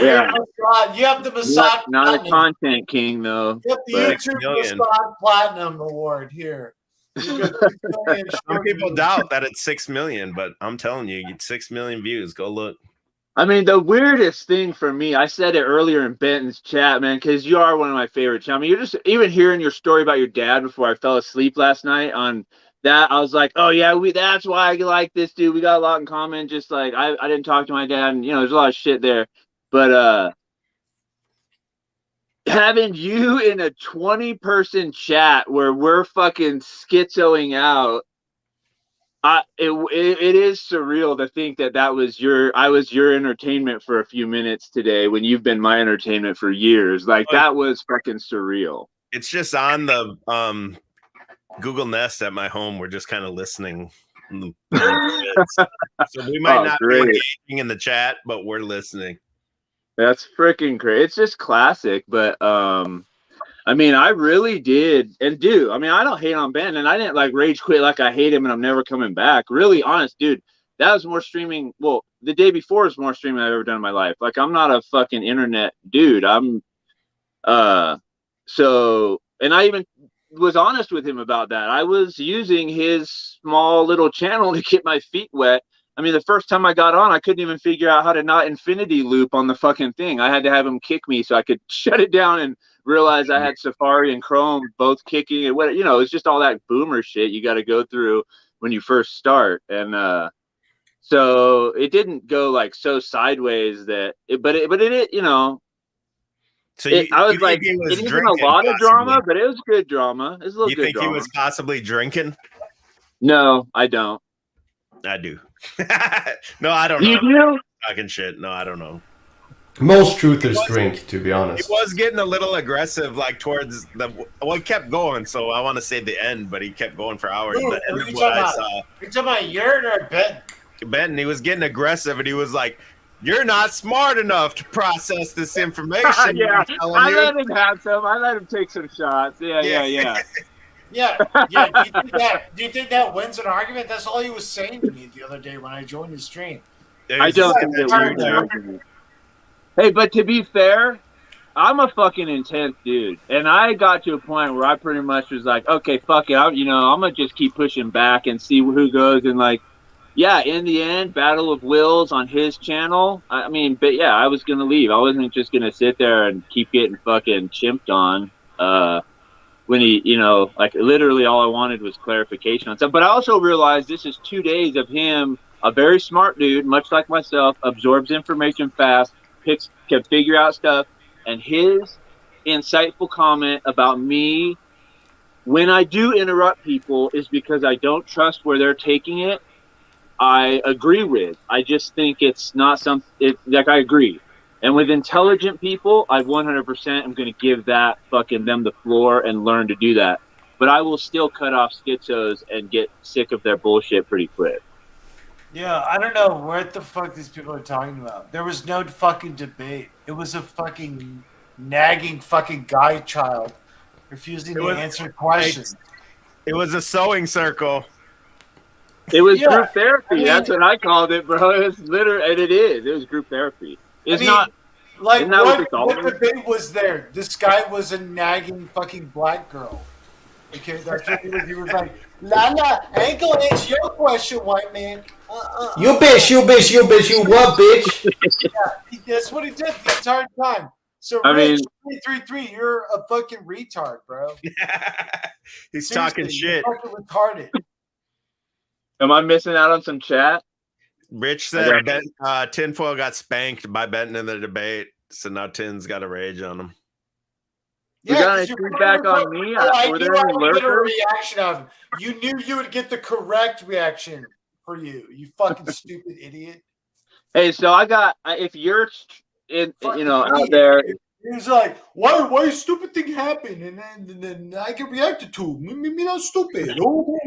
S3: you have the Mossad.
S6: Not a content king though.
S3: You have the YouTube Mossad Platinum Award here.
S1: Some people doubt that it's 6 million, but I'm telling you, you get 6 million views. Go look.
S6: I mean, the weirdest thing for me, I said it earlier in Benton's chat, man, because you are one of my favorites. I mean, you're just even hearing your story about your dad before I fell asleep last night on that. I was like, oh yeah, that's why I like this dude. We got a lot in common. Just like I didn't talk to my dad, and there's a lot of shit there, but having you in a 20-person chat where we're fucking schizoing out, it is surreal to think that I was your entertainment for a few minutes today when you've been my entertainment for years. Like, that was fucking surreal.
S1: It's just on the Google Nest at my home. We're just kind of listening. So we might not be engaging in the chat, but we're listening.
S6: That's freaking great. It's just classic. But I mean, I really did and do. I mean, I don't hate on Ben, and I didn't like rage quit like I hate him and I'm never coming back. Really honest, dude. That was more streaming. Well, the day before is more streaming I've ever done in my life. Like, I'm not a fucking internet dude. And I even was honest with him about that. I was using his small little channel to get my feet wet. I mean, the first time I got on, I couldn't even figure out how to not infinity loop on the fucking thing. I had to have him kick me so I could shut it down and realize I had Safari and Chrome both kicking. And it's just all that boomer shit you got to go through when you first start. And so it didn't go like so sideways that, but it
S1: So
S6: I was like, it wasn't a lot of drama, but it was good drama. It was a little good drama.
S1: You think he was possibly drinking?
S6: No, I don't.
S1: I do. No, I don't know.
S6: You do?
S1: Talking shit. No, I don't know.
S5: Most truthers drink, to be honest.
S1: He was getting a little aggressive, like towards he kept going, so I want to say the end, but he kept going for hours.
S3: Ooh,
S1: the end of
S3: you
S1: what I
S3: talking
S1: saw.
S3: You're talking about Yurt or Ben?
S1: Ben, he was getting aggressive, and he was like, "You're not smart enough to process this information."
S6: Yeah, I let him have some. I let him take some shots. Yeah.
S3: Yeah. Do you think that wins an argument? That's all he was saying to me the other day when I joined his stream.
S6: I don't think that weird. Hey, but to be fair, I'm a fucking intense dude, and I got to a point where I pretty much was like, okay, fuck it, I'm gonna just keep pushing back and see who goes. And like, yeah, in the end, Battle of Wills on his channel. I mean, but yeah, I was gonna leave. I wasn't just gonna sit there and keep getting fucking chimped on. When he, like literally all I wanted was clarification on stuff. But I also realized this is 2 days of him, a very smart dude, much like myself, absorbs information fast, can figure out stuff, and his insightful comment about me when I do interrupt people is because I don't trust where they're taking it. I agree with. I just think it's not like I agree. And with intelligent people, I 100% am going to give that fucking them the floor and learn to do that. But I will still cut off schizos and get sick of their bullshit pretty quick.
S3: Yeah, I don't know what the fuck these people are talking about. There was no fucking debate. It was a fucking nagging fucking guy child refusing to answer questions.
S1: It was a sewing circle.
S6: It was
S3: Yeah,
S6: group therapy.
S3: I mean-
S6: That's what I called it, bro. It was literally, and it is. It was group therapy. It's
S3: I mean,
S6: not.
S3: like
S6: isn't that what
S3: what
S6: it's all about?
S3: debate was there? This guy was a nagging fucking black girl. Okay, that's what he was. He was like, Lala, I ain't gonna answer your question, white man.
S7: You bitch, you what, bitch?
S3: That's what he did the entire time. So,
S6: I
S3: Rich,
S6: mean-
S3: 333, you're a fucking retard, bro.
S1: He's
S3: Seriously,
S1: talking
S3: you're
S1: shit.
S3: fucking retarded.
S6: Am I missing out on some chat?
S1: Rich said Tinfoil got spanked by Benton in the debate, so now Tin's got a rage on him.
S6: You got
S3: 'cause
S6: any
S3: you're
S6: feedback
S3: fucking
S6: on me?
S3: I
S6: Were
S3: knew
S6: there
S3: I
S6: any
S3: would get a
S6: lurkers?
S3: reaction out of him. You knew you would get the correct reaction for you. You fucking stupid idiot.
S6: Hey, so if you're
S3: Fucking
S6: out
S3: idiot.
S6: there,
S3: He was like, why stupid thing happened? And then I get reacted to. Me not stupid. Oh.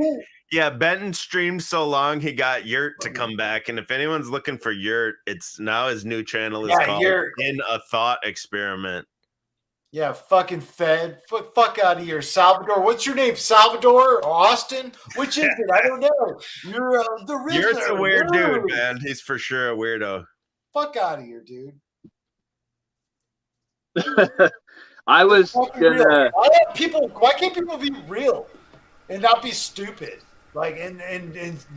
S1: Yeah, Benton streamed so long he got Yurt to come back, and if anyone's looking for Yurt, it's now his new channel is
S3: Yeah,
S1: called
S3: Yurt.
S1: In a Thought Experiment.
S3: Yeah, fucking Fed. Fuck out of here. Salvador. What's your name? Salvador or Austin? Which is it? I don't know. You're the Riddler.
S1: Yurt's a weird
S3: Woo.
S1: dude, man. He's for sure a weirdo.
S3: Fuck out of here, dude.
S6: I was
S3: Fucking
S6: gonna.
S3: real. Why can't people be real and not be stupid? Like and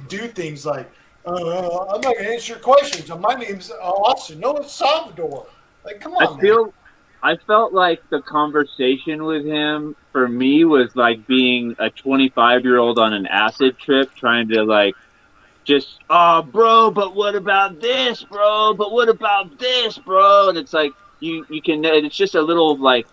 S3: do things like I'm not gonna answer your questions. My name's Austin. No, it's Salvador. Like, come on, man.
S6: I felt like the conversation with him for me was like being a 25-year-old on an acid trip, trying to like just, oh, bro, but what about this, bro? But what about this, bro? And it's like you can. It's just a little like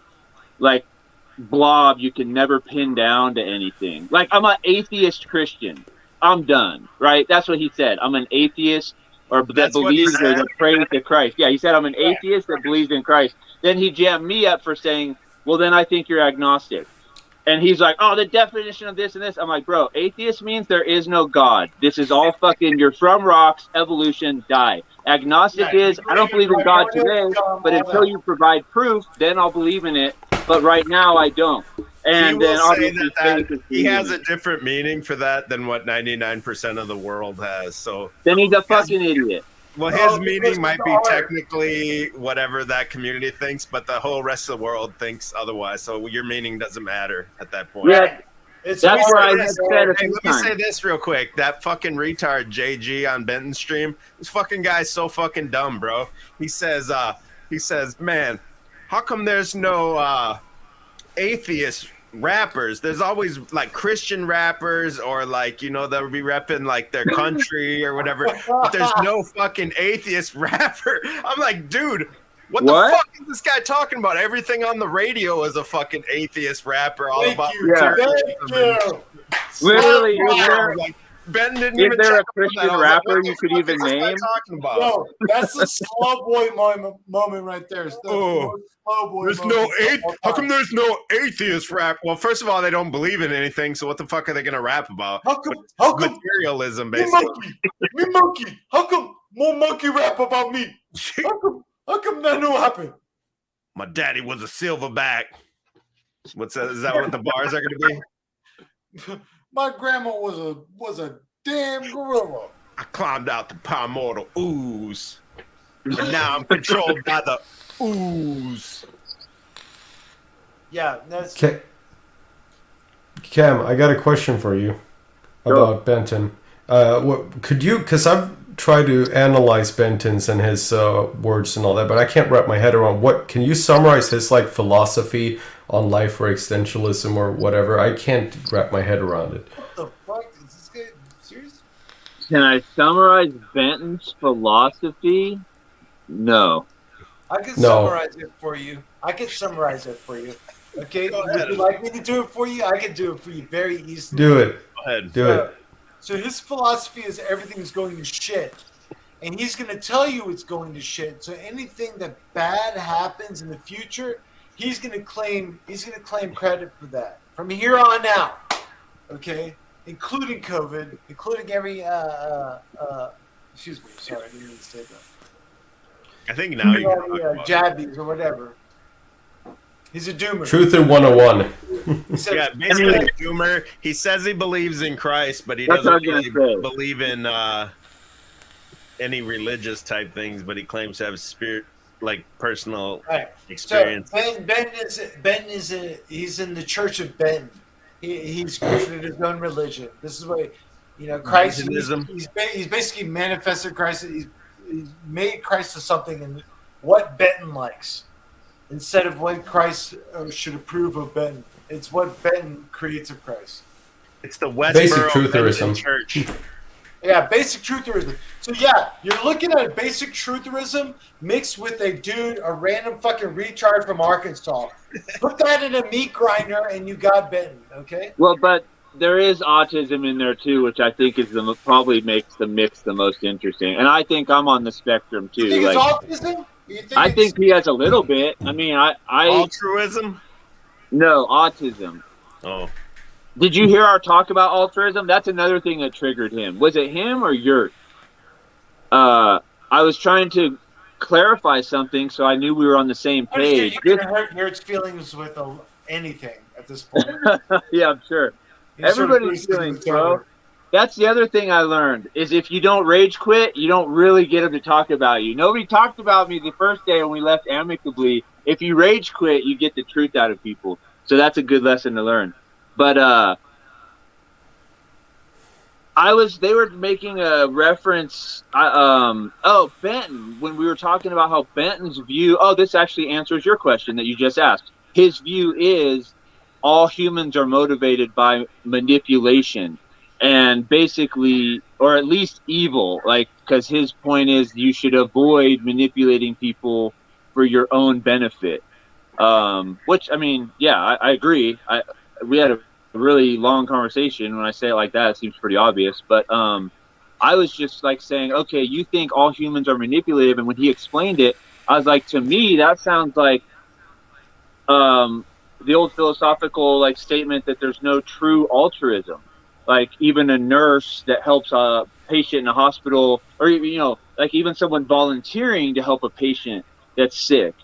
S6: blob you can never pin down to anything. Like, I'm an atheist Christian. I'm done, right? That's what he said. I'm an atheist or that
S1: That's what he
S6: believes or
S1: said?
S6: that prays to Christ. Yeah, he said I'm an atheist that believes in Christ. Then he jammed me up for saying, well, then I think you're agnostic. And he's like, oh, the definition of this and this. I'm like, bro, atheist means there is no God. This is all fucking, you're from rocks, evolution, die. Agnostic is, I don't believe in God today, but until you provide proof, then I'll believe in it. But right now, I don't. And
S1: He will
S6: then
S1: say
S6: obviously
S1: that
S6: faith is
S1: he has a
S6: believing.
S1: different meaning for that than what 99% of the world has. So,
S6: Then he's a fucking idiot.
S1: well,
S3: Oh,
S1: his meaning
S3: because
S1: might
S3: of
S1: be
S3: art.
S1: technically whatever that community thinks, but the whole rest of the world thinks otherwise. So your meaning doesn't matter at that point.
S6: Yeah,
S3: It's
S6: that's
S3: hard.
S6: why I
S1: Hey,
S6: had said a
S1: Hey,
S6: few
S1: let me say
S6: times.
S1: this real quick. That fucking retard JG on Benton's stream, this fucking guy's so fucking dumb, bro. He says, man, how come there's no atheist rappers? There's always like Christian rappers or like, they'll be repping like their country or whatever. But there's no fucking atheist rapper. I'm like, dude, what the
S6: What?
S1: fuck is this guy talking about? Everything on the radio is a fucking atheist rapper all
S3: Thank
S1: about
S3: you.
S6: Yeah.
S3: Thank you.
S6: Literally, is
S3: Wow.
S6: there,
S1: like Ben didn't
S6: is
S1: even
S6: there
S1: check
S6: a
S1: on
S6: Christian
S1: that. I was like,
S6: rapper
S1: what the
S6: you could
S1: fuck
S6: even
S1: is this guy
S6: name?
S1: talking about?
S3: Bro, that's the slow boy moment right there. It's the
S1: Oh,
S3: slow boy
S1: There's
S3: moment
S1: no
S3: of all
S1: how come
S3: time.
S1: there's no atheist rap? Well, first of all, they don't believe in anything, so what the fuck are they gonna rap about?
S3: How come
S1: Materialism,
S3: me
S1: basically.
S3: monkey? How come more monkey rap about me? How come that don't happen?
S1: My daddy was a silverback. What's that? Is that what the bars are gonna be?
S3: My grandma was a damn gorilla.
S1: I climbed out the primordial ooze, and now I'm controlled by the ooze.
S3: Yeah, that's
S5: Cam, I got a question for you
S6: Sure.
S5: about Benton. What could you? Because I've tried to analyze Benton's and his words and all that, but I can't wrap my head around what. Can you summarize his like philosophy on life or existentialism or whatever? I can't wrap my head around it.
S3: What the fuck? Is this guy serious?
S6: Can I summarize Benton's philosophy? No.
S3: I can
S5: No.
S3: summarize it for you. Okay, would you like me to do it for you? I can do it for you very easily.
S5: Do it.
S1: Go ahead.
S5: Do it.
S3: So his philosophy is everything's going to shit. And he's going to tell you it's going to shit. So anything that bad happens in the future, he's going to claim credit for that from here on out. Okay? Including COVID, including every excuse me, sorry, I didn't even say that.
S1: I think now you can talk
S3: The
S1: about it.
S3: jabbies or whatever. He's a doomer.
S5: Truther 101.
S3: He said,
S1: Yeah, basically a doomer. He says he believes in Christ, but he
S6: That's
S1: doesn't
S6: what I was
S1: really
S6: gonna say.
S1: believe in any religious type things. But he claims to have spirit, like personal
S3: right.
S1: experience.
S3: So he's in the Church of Ben. He's created his own religion. This is what Christ.
S1: Bentonism.
S3: He's basically manifested Christ. He's made Christ to something and what Benton likes, instead of what Christ should approve of Benton. It's what Benton creates of Christ.
S1: It's the
S5: Basic
S1: Westboro
S5: trutherism.
S1: Benton Church.
S3: Yeah, basic trutherism. So yeah, you're looking at a basic trutherism mixed with a random fucking retard from Arkansas. Put that in a meat grinder and you got Benton, okay?
S6: Well, but there is autism in there too, which I think is probably makes the mix the most interesting. And I think I'm on the spectrum too.
S3: You think
S6: Like,
S3: it's autism? You
S6: I
S3: it's-
S6: think he has a little bit. I mean, I
S1: Altruism.
S6: no autism.
S1: Oh,
S6: Did you hear our talk about altruism? That's another thing that triggered him. Was it him or Yurt? I was trying to clarify something, so I knew we were on the same
S3: I understand
S6: page.
S3: you're gonna hurt Yurt's feelings with anything at this point.
S6: Yeah, I'm sure.
S3: He's sort of
S6: Everybody's
S3: boosting
S6: feelings,
S3: each
S6: bro.
S3: other.
S6: That's the other thing I learned is if you don't rage quit, you don't really get them to talk about you. Nobody talked about me the first day when we left amicably. If you rage quit, you get the truth out of people. So that's a good lesson to learn. But they were making a reference. Benton, when we were talking about how Benton's view. Oh, this actually answers your question that you just asked. His view is all humans are motivated by manipulation, and basically, or at least evil. Like, because his point is you should avoid manipulating people for your own benefit. Which I mean, yeah, I agree. We had a really long conversation. When I say it like that, it seems pretty obvious, but I was just like saying, okay, you think all humans are manipulative, and when he explained it, I was like, to me that sounds like the old philosophical like statement that there's no true altruism. Like even a nurse that helps a patient in a hospital, or like even someone volunteering to help a patient that's sick,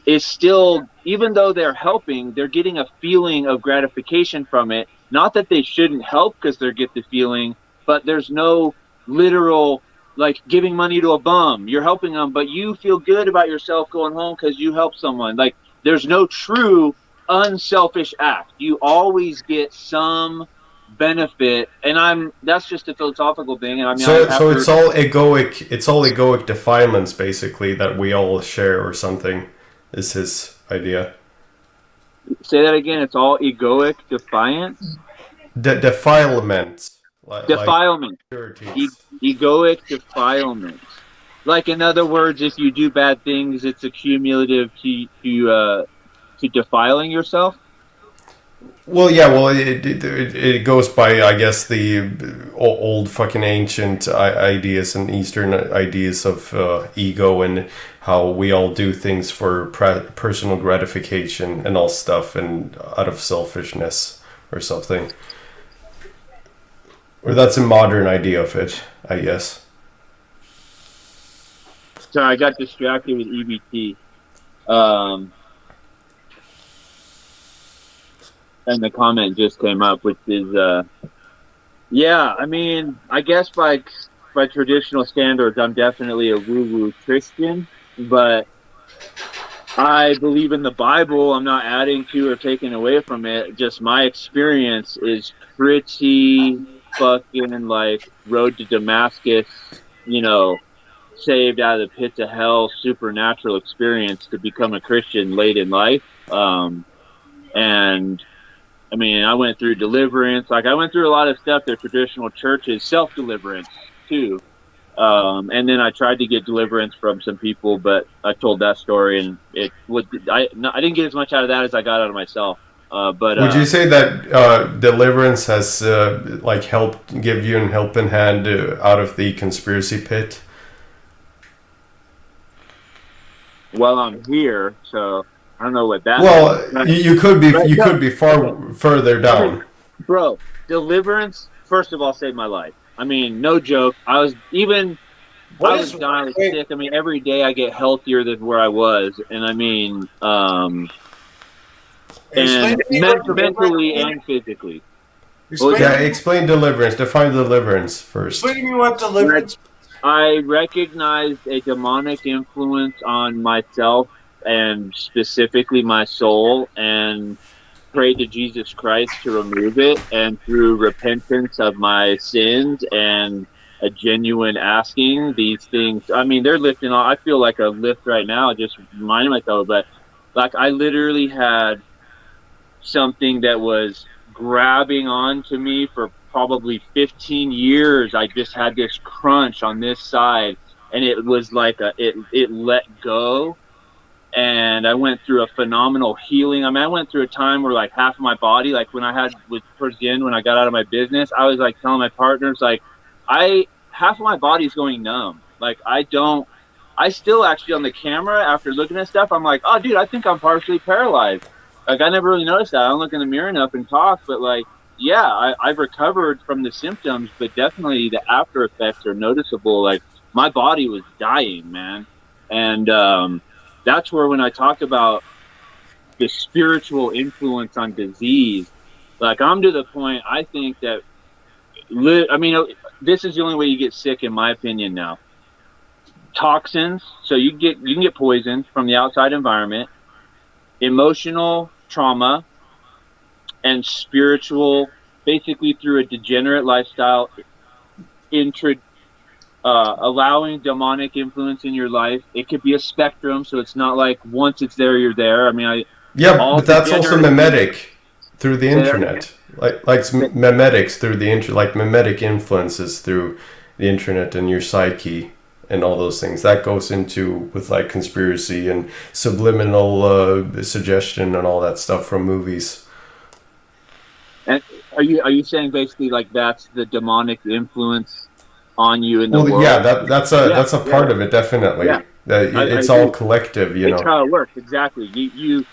S6: is still, even though they're helping, they're getting a feeling of gratification from it. Not that they shouldn't help because they get the feeling, but there's no literal, like giving money to a bum. You're helping them, but you feel good about yourself going home because you helped someone. Like there's no true unselfish act. You always get some benefit, and that's just a philosophical thing. And I mean,
S5: So it's all egoic. It's all egoic defilements, basically, that we all share or something. Is his idea?
S6: Say that again. It's all egoic defiance.
S5: Defilements.
S6: Defilement.
S5: Like impurities.
S6: Egoic defilement. Like in other words, if you do bad things, it's accumulative to defiling yourself.
S5: Well, yeah. Well, it goes by, I guess, the old fucking ancient ideas and Eastern ideas of ego and how we all do things for personal gratification and all stuff, and out of selfishness or something. Or that's a modern idea of it, I guess.
S6: Sorry, I got distracted with EBT. And the comment just came up, which is, yeah, I mean, I guess by traditional standards, I'm definitely a woo-woo Christian, but I believe in the Bible. I'm not adding to or taking away from it. Just my experience is pretty fucking like road to Damascus, you know, saved out of the pits of hell, supernatural experience to become a Christian late in life. And I mean, I went through deliverance. Like I went through a lot of stuff that traditional churches, self-deliverance too. And then I tried to get deliverance from some people, but I told that story, and I didn't get as much out of that as I got out of myself. But
S5: would you say that deliverance has like helped give you a helping hand out of the conspiracy pit?
S6: Well, I'm here, so I don't know what that.
S5: Well, you could be far further down.
S6: Bro, deliverance first of all saved my life. I mean, no joke. I was dying sick. I mean, every day I get healthier than where I was, and I mean, and mentally and physically.
S5: Explain deliverance. Define deliverance first.
S3: Explain to me what deliverance.
S6: I recognized a demonic influence on myself and specifically my soul, and prayed to Jesus Christ to remove it, and through repentance of my sins and a genuine asking, these things, I mean, they're lifting off. I feel like a lift right now, just reminding myself, but like I literally had something that was grabbing on to me for probably 15 years. I just had this crunch on this side, and it was like it let go. And I went through a phenomenal healing. I mean, I went through a time where like half of my body, like when towards the end, when I got out of my business, I was like telling my partners, like half of my body is going numb. Like I still actually on the camera after looking at stuff, I'm like, oh dude, I think I'm partially paralyzed. Like I never really noticed that. I don't look in the mirror enough and talk, but like, yeah, I've recovered from the symptoms, but definitely the after effects are noticeable. Like my body was dying, man. And, that's where when I talk about the spiritual influence on disease, like I'm to the point, I think that, I mean, this is the only way you get sick, in my opinion now. Toxins, so you can get poisoned from the outside environment, emotional trauma, and spiritual, basically through a degenerate lifestyle, allowing demonic influence in your life. It could be a spectrum, so it's not like once it's there, you're there. I mean,
S5: but that's also mimetic through the internet. Like memetics through the internet, like mimetic influences through the internet and your psyche and all those things. That goes into with like conspiracy and subliminal suggestion and all that stuff from movies.
S6: And are you saying basically like that's the demonic influence on you in the world?
S5: Yeah, that's a part of it, definitely. Yeah. It's all collective, you know.
S6: That's how it works, exactly. You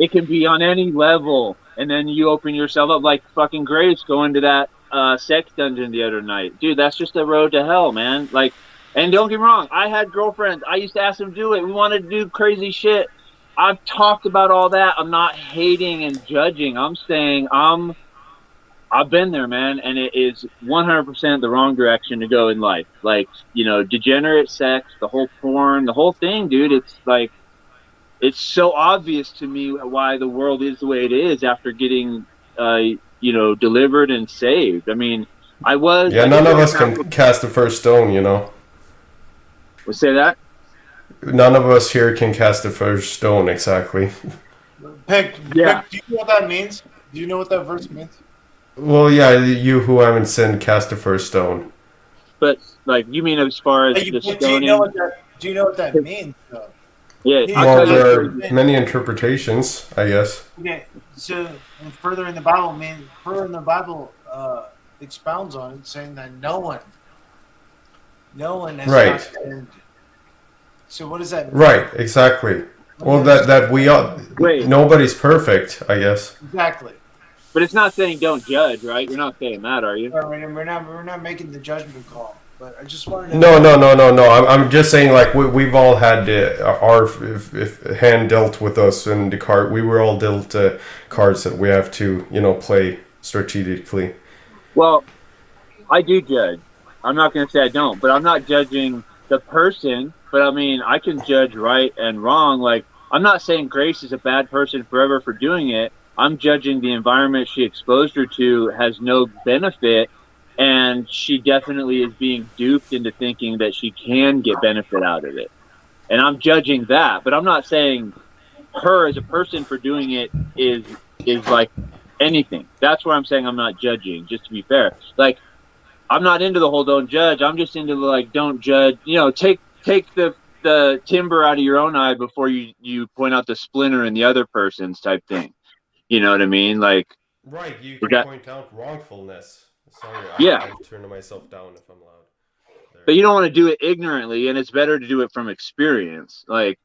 S6: it can be on any level, and then you open yourself up like fucking Grace going to that sex dungeon the other night. Dude, that's just a road to hell, man. Like, and don't get me wrong, I had girlfriends. I used to ask them to do it. We wanted to do crazy shit. I've talked about all that. I'm not hating and judging. I'm saying I've been there, man, and it is 100% the wrong direction to go in life. Like, you know, degenerate sex, the whole porn, the whole thing, dude. It's like, it's so obvious to me why the world is the way it is after getting, you know, delivered and saved. I mean, none of us can
S5: cast the first stone, you know.
S6: We'll say that?
S5: None of us here can cast the first stone, exactly.
S3: Pick, do you know what that means? Do you know what that verse means?
S5: Well, yeah, you who haven't sinned, cast the first stone.
S6: But, like, you mean as far as the stoning?
S3: Do you know what that means, though?
S6: Yeah.
S5: Well, there are many interpretations, I guess.
S3: Okay, so further in the Bible, expounds on it, saying that no one has not sinned. So what does that mean? Right,
S5: exactly. Well, that we all, nobody's perfect, I guess.
S3: Exactly.
S6: But it's not saying don't judge, right? You're not saying that, are you?
S3: We're not making the judgment call. But I just wanted to...
S5: No. I'm just saying, like, we've all had our hand dealt with us in the card. We were all dealt cards that we have to, you know, play strategically.
S6: Well, I do judge. I'm not going to say I don't, but I'm not judging the person. But, I mean, I can judge right and wrong. Like, I'm not saying Grace is a bad person forever for doing it. I'm judging the environment she exposed her to has no benefit, and she definitely is being duped into thinking that she can get benefit out of it. And I'm judging that, but I'm not saying her as a person for doing it is like anything. That's where I'm saying I'm not judging, just to be fair. Like, I'm not into the whole don't judge. I'm just into the, like, don't judge. You know, take the timber out of your own eye before you point out the splinter in the other person's type thing. You know what I mean? Like,
S5: Right, you can point out wrongfulness. Sorry,
S6: Yeah.
S5: I'll turn myself down if I'm loud. There.
S6: but you don't want to do it ignorantly, and it's better to do it from experience. Like,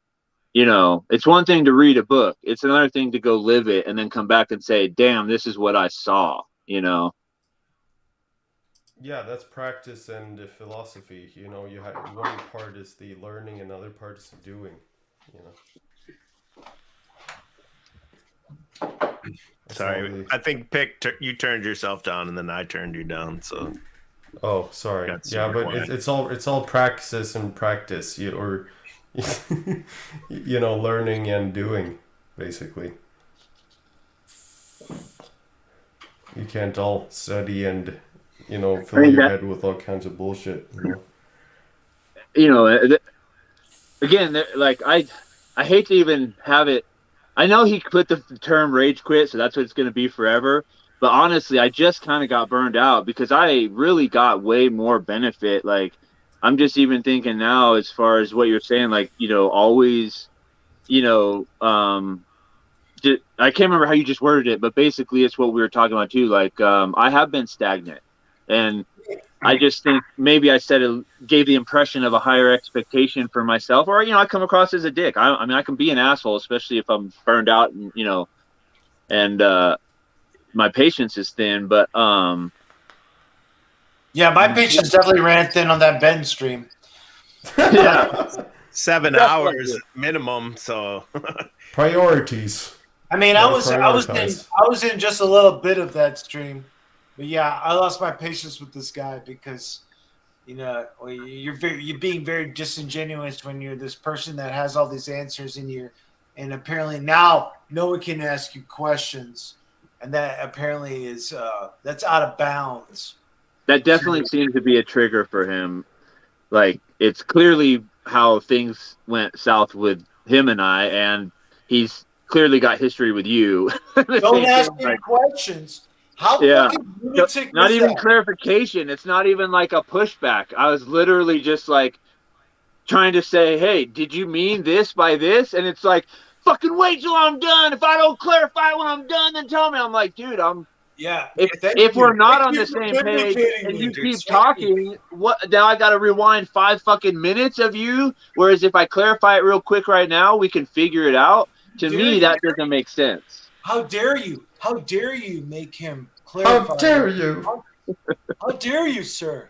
S6: you know, it's one thing to read a book. It's another thing to go live it and then come back and say, damn, this is what I saw, you know?
S5: Yeah, that's practice and philosophy. You know, you have one part is the learning, and another part is the doing. You know. That's
S1: Sorry,
S5: all the-
S1: I think you turned yourself down, and then I turned you down. So
S5: Oh, sorry.
S1: Got
S5: Yeah,
S1: super
S5: but
S1: quiet.
S5: it's all practice and practice, or you know, learning and doing, basically. You can't all study and, you know, fill
S6: mean,
S5: your
S6: that-
S5: head with all kinds of bullshit. You know?
S6: You know, again, like, I hate to even have it. I know he put the term rage quit, so that's what it's going to be forever. But honestly, I just kind of got burned out because I really got way more benefit. Like, I'm just even thinking now, as far as what you're saying, like, you know, always, you know, I can't remember how you just worded it, but basically it's what we were talking about too. Like, I have been stagnant, and I just think maybe I gave the impression of a higher expectation for myself, or, you know, I come across as a dick. I mean, I can be an asshole, especially if I'm burned out, and, you know, and my patience is thin. But
S3: Yeah, my patience definitely ran thin on that Ben stream.
S6: yeah,
S1: 7
S6: That's
S1: hours
S6: like
S1: minimum. So
S5: Priorities.
S3: I mean,
S5: Gotta
S3: I
S5: prioritize.
S3: was in just a little bit of that stream, but yeah, I lost my patience with this guy because, you know, you're being very disingenuous when you're this person that has all these answers in you, and apparently now no one can ask you questions, and that apparently is that's out of bounds.
S6: that definitely seems to be a trigger for him. Like, it's clearly how things went south with him and I, and he's clearly got history with you.
S3: Don't ask me questions. How
S6: Yeah.
S3: fucking lunatic
S6: Not
S3: was
S6: even
S3: that?
S6: clarification. It's not even like a pushback. I was literally just like trying to say, hey, did you mean this by this? And it's like, fucking wait till I'm done. If I don't clarify when I'm done, then tell me. I'm like, dude,
S3: Yeah.
S6: if
S3: Thank
S6: we're
S3: you.
S6: not
S3: Thank
S6: on
S3: you
S6: the
S3: for
S6: same page
S3: vindicating
S6: and
S3: me,
S6: you
S3: dude.
S6: keep
S3: Thank you.
S6: talking, what now I gotta rewind 5 fucking minutes of you? Whereas if I clarify it real quick right now, we can figure it out. To me,
S3: Dude.
S6: that doesn't make sense.
S3: How dare you? How dare you make him clarify?
S5: How dare you?
S3: How dare you, sir?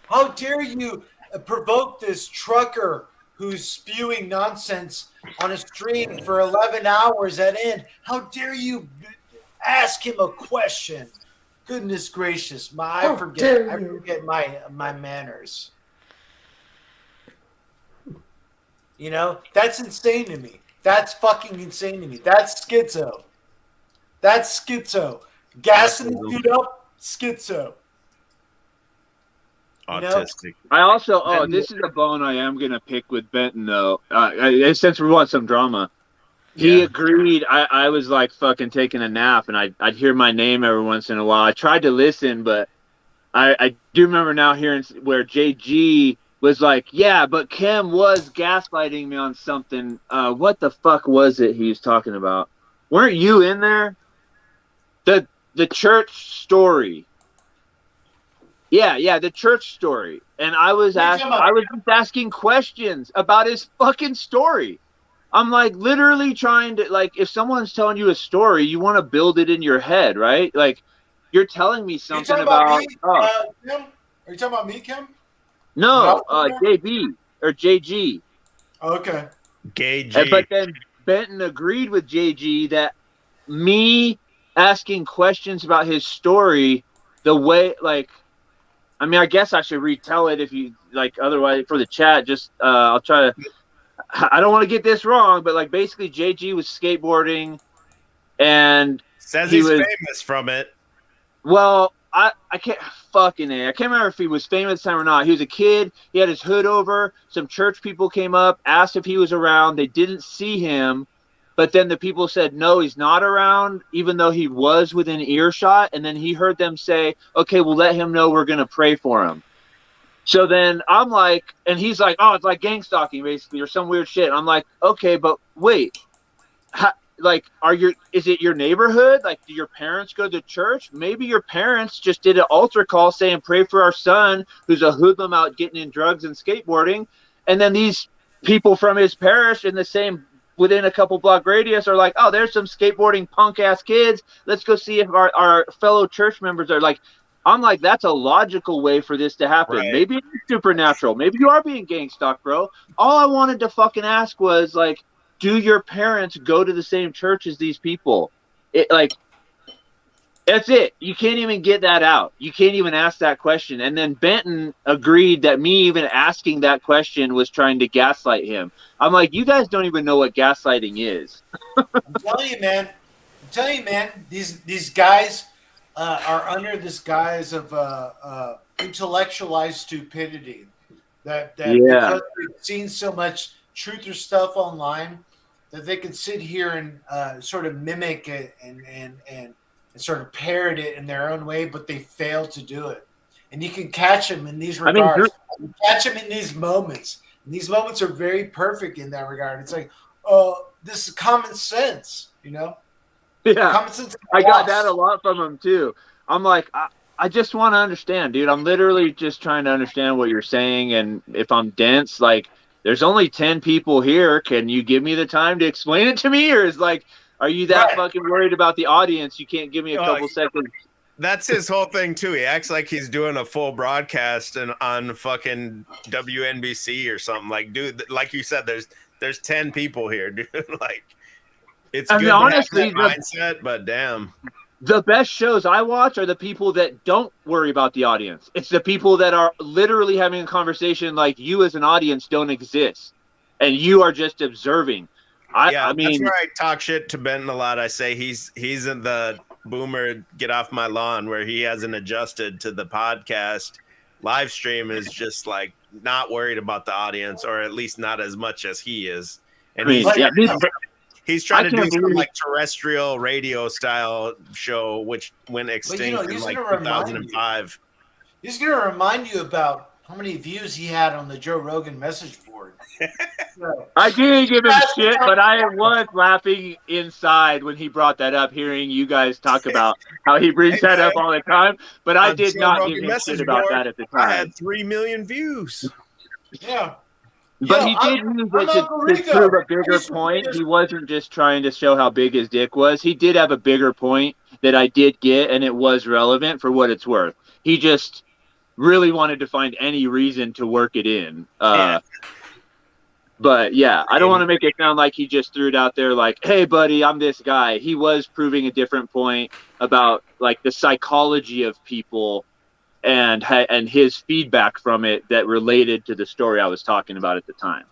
S3: How dare you provoke this trucker who's spewing nonsense on a stream for 11 hours at end? How dare you ask him a question? Goodness gracious, I
S5: How
S3: forget
S5: dare you.
S3: my manners. You know, that's insane to me. That's fucking insane to me. That's schizo. That's schizo. Gassing the dude up, schizo. You know?
S1: autistic.
S6: I also, this is a bone I am going to pick with Benton, though. Since we want some drama. He
S1: Yeah.
S6: agreed. I was like fucking taking a nap, and I'd hear my name every once in a while. I tried to listen, but I do remember now hearing where JG was like, yeah, but Kim was gaslighting me on something. What the fuck was it he was talking about? Weren't you in there? The church story. Yeah, the church story. And I was just asking questions about his fucking story. I'm like literally trying to, like, if someone's telling you a story, you want to build it in your head, right? Like, you're telling me something about
S3: me, Kim? Are you talking about me, Kim?
S6: no, JB or JG.
S3: Okay.
S1: Gay
S6: And,
S1: G.
S6: but then Benton agreed with JG that me asking questions about his story, the way, like, I mean, I guess I should retell it if you like. Otherwise, for the chat, just I'll try to. I don't want to get this wrong, but like basically, JG was skateboarding, and
S1: Says
S6: he
S1: he's
S6: was-
S1: famous from it.
S6: well, I can't fucking I can't remember if he was famous at the time or not. He was a kid. He had his hood over. Some church people came up, asked if he was around. They didn't see him, but then the people said no, he's not around, even though he was within earshot. And then he heard them say, "Okay, we'll let him know we're gonna pray for him." So then I'm like, and he's like, "Oh, it's like gang stalking, basically, or some weird shit." And I'm like, "Okay, but wait, like, is it your neighborhood? Like, do your parents go to church? Maybe your parents just did an altar call saying, pray for our son who's a hoodlum out getting in drugs and skateboarding." And then these people from his parish in the same, within a couple block radius are like, "Oh, there's some skateboarding punk ass kids. Let's go see if our fellow church members are like," I'm like, that's a logical way for this to happen.
S1: Right.
S6: Maybe it's supernatural. Maybe you are being gang stalked, bro. All I wanted to fucking ask was like, do your parents go to the same church as these people? That's it. You can't even get that out. You can't even ask that question. And then Benton agreed that me even asking that question was trying to gaslight him. I'm like, you guys don't even know what gaslighting is.
S3: I'm telling you, man. These guys are under this guise of intellectualized stupidity. That because they've seen so much truth or stuff online, that they can sit here and sort of mimic it and sort of parrot it in their own way, but they fail to do it. And you can catch them in these regards. You catch them in these moments. And these moments are very perfect in that regard. It's like, oh, this is common sense, you know?
S6: Yeah,
S3: common sense.
S6: I got that a lot from him too. I'm like, I just want to understand, dude. I'm literally just trying to understand what you're saying. And if I'm dense, like, there's only 10 people here. Can you give me the time to explain it to me? Or is like, are you that fucking worried about the audience? You can't give me a couple seconds.
S1: That's his whole thing too. He acts like he's doing a full broadcast on fucking WNBC or something. Like, dude, like you said, there's 10 people here, dude. Like, it's good
S6: honestly,
S1: to have that mindset, but damn.
S6: The best shows I watch are the people that don't worry about the audience. It's the people that are literally having a conversation like you as an audience don't exist, and you are just observing. I mean,
S1: that's where I talk shit to Benton a lot. I say he's in the boomer get off my lawn, where he hasn't adjusted to the podcast live stream, is just like not worried about the audience, or at least not as much as he is. And he's trying to do some like terrestrial radio style show, which went extinct in like 2005.
S3: He's going to remind you about how many views he had on the Joe Rogan message board.
S6: I didn't give him shit, but I was laughing inside when he brought that up, hearing you guys talk about how he brings that up all the time. But I did not give him shit about that at the time.
S1: I had 3 million views.
S3: Yeah.
S6: But he did use it to prove a bigger point. He wasn't just trying to show how big his dick was. He did have a bigger point that I did get, and it was relevant for what it's worth. He just really wanted to find any reason to work it in. But yeah, I don't want to make it sound like he just threw it out there like, hey, buddy, I'm this guy. He was proving a different point about like the psychology of people and his feedback from it that related to the story I was talking about at the time.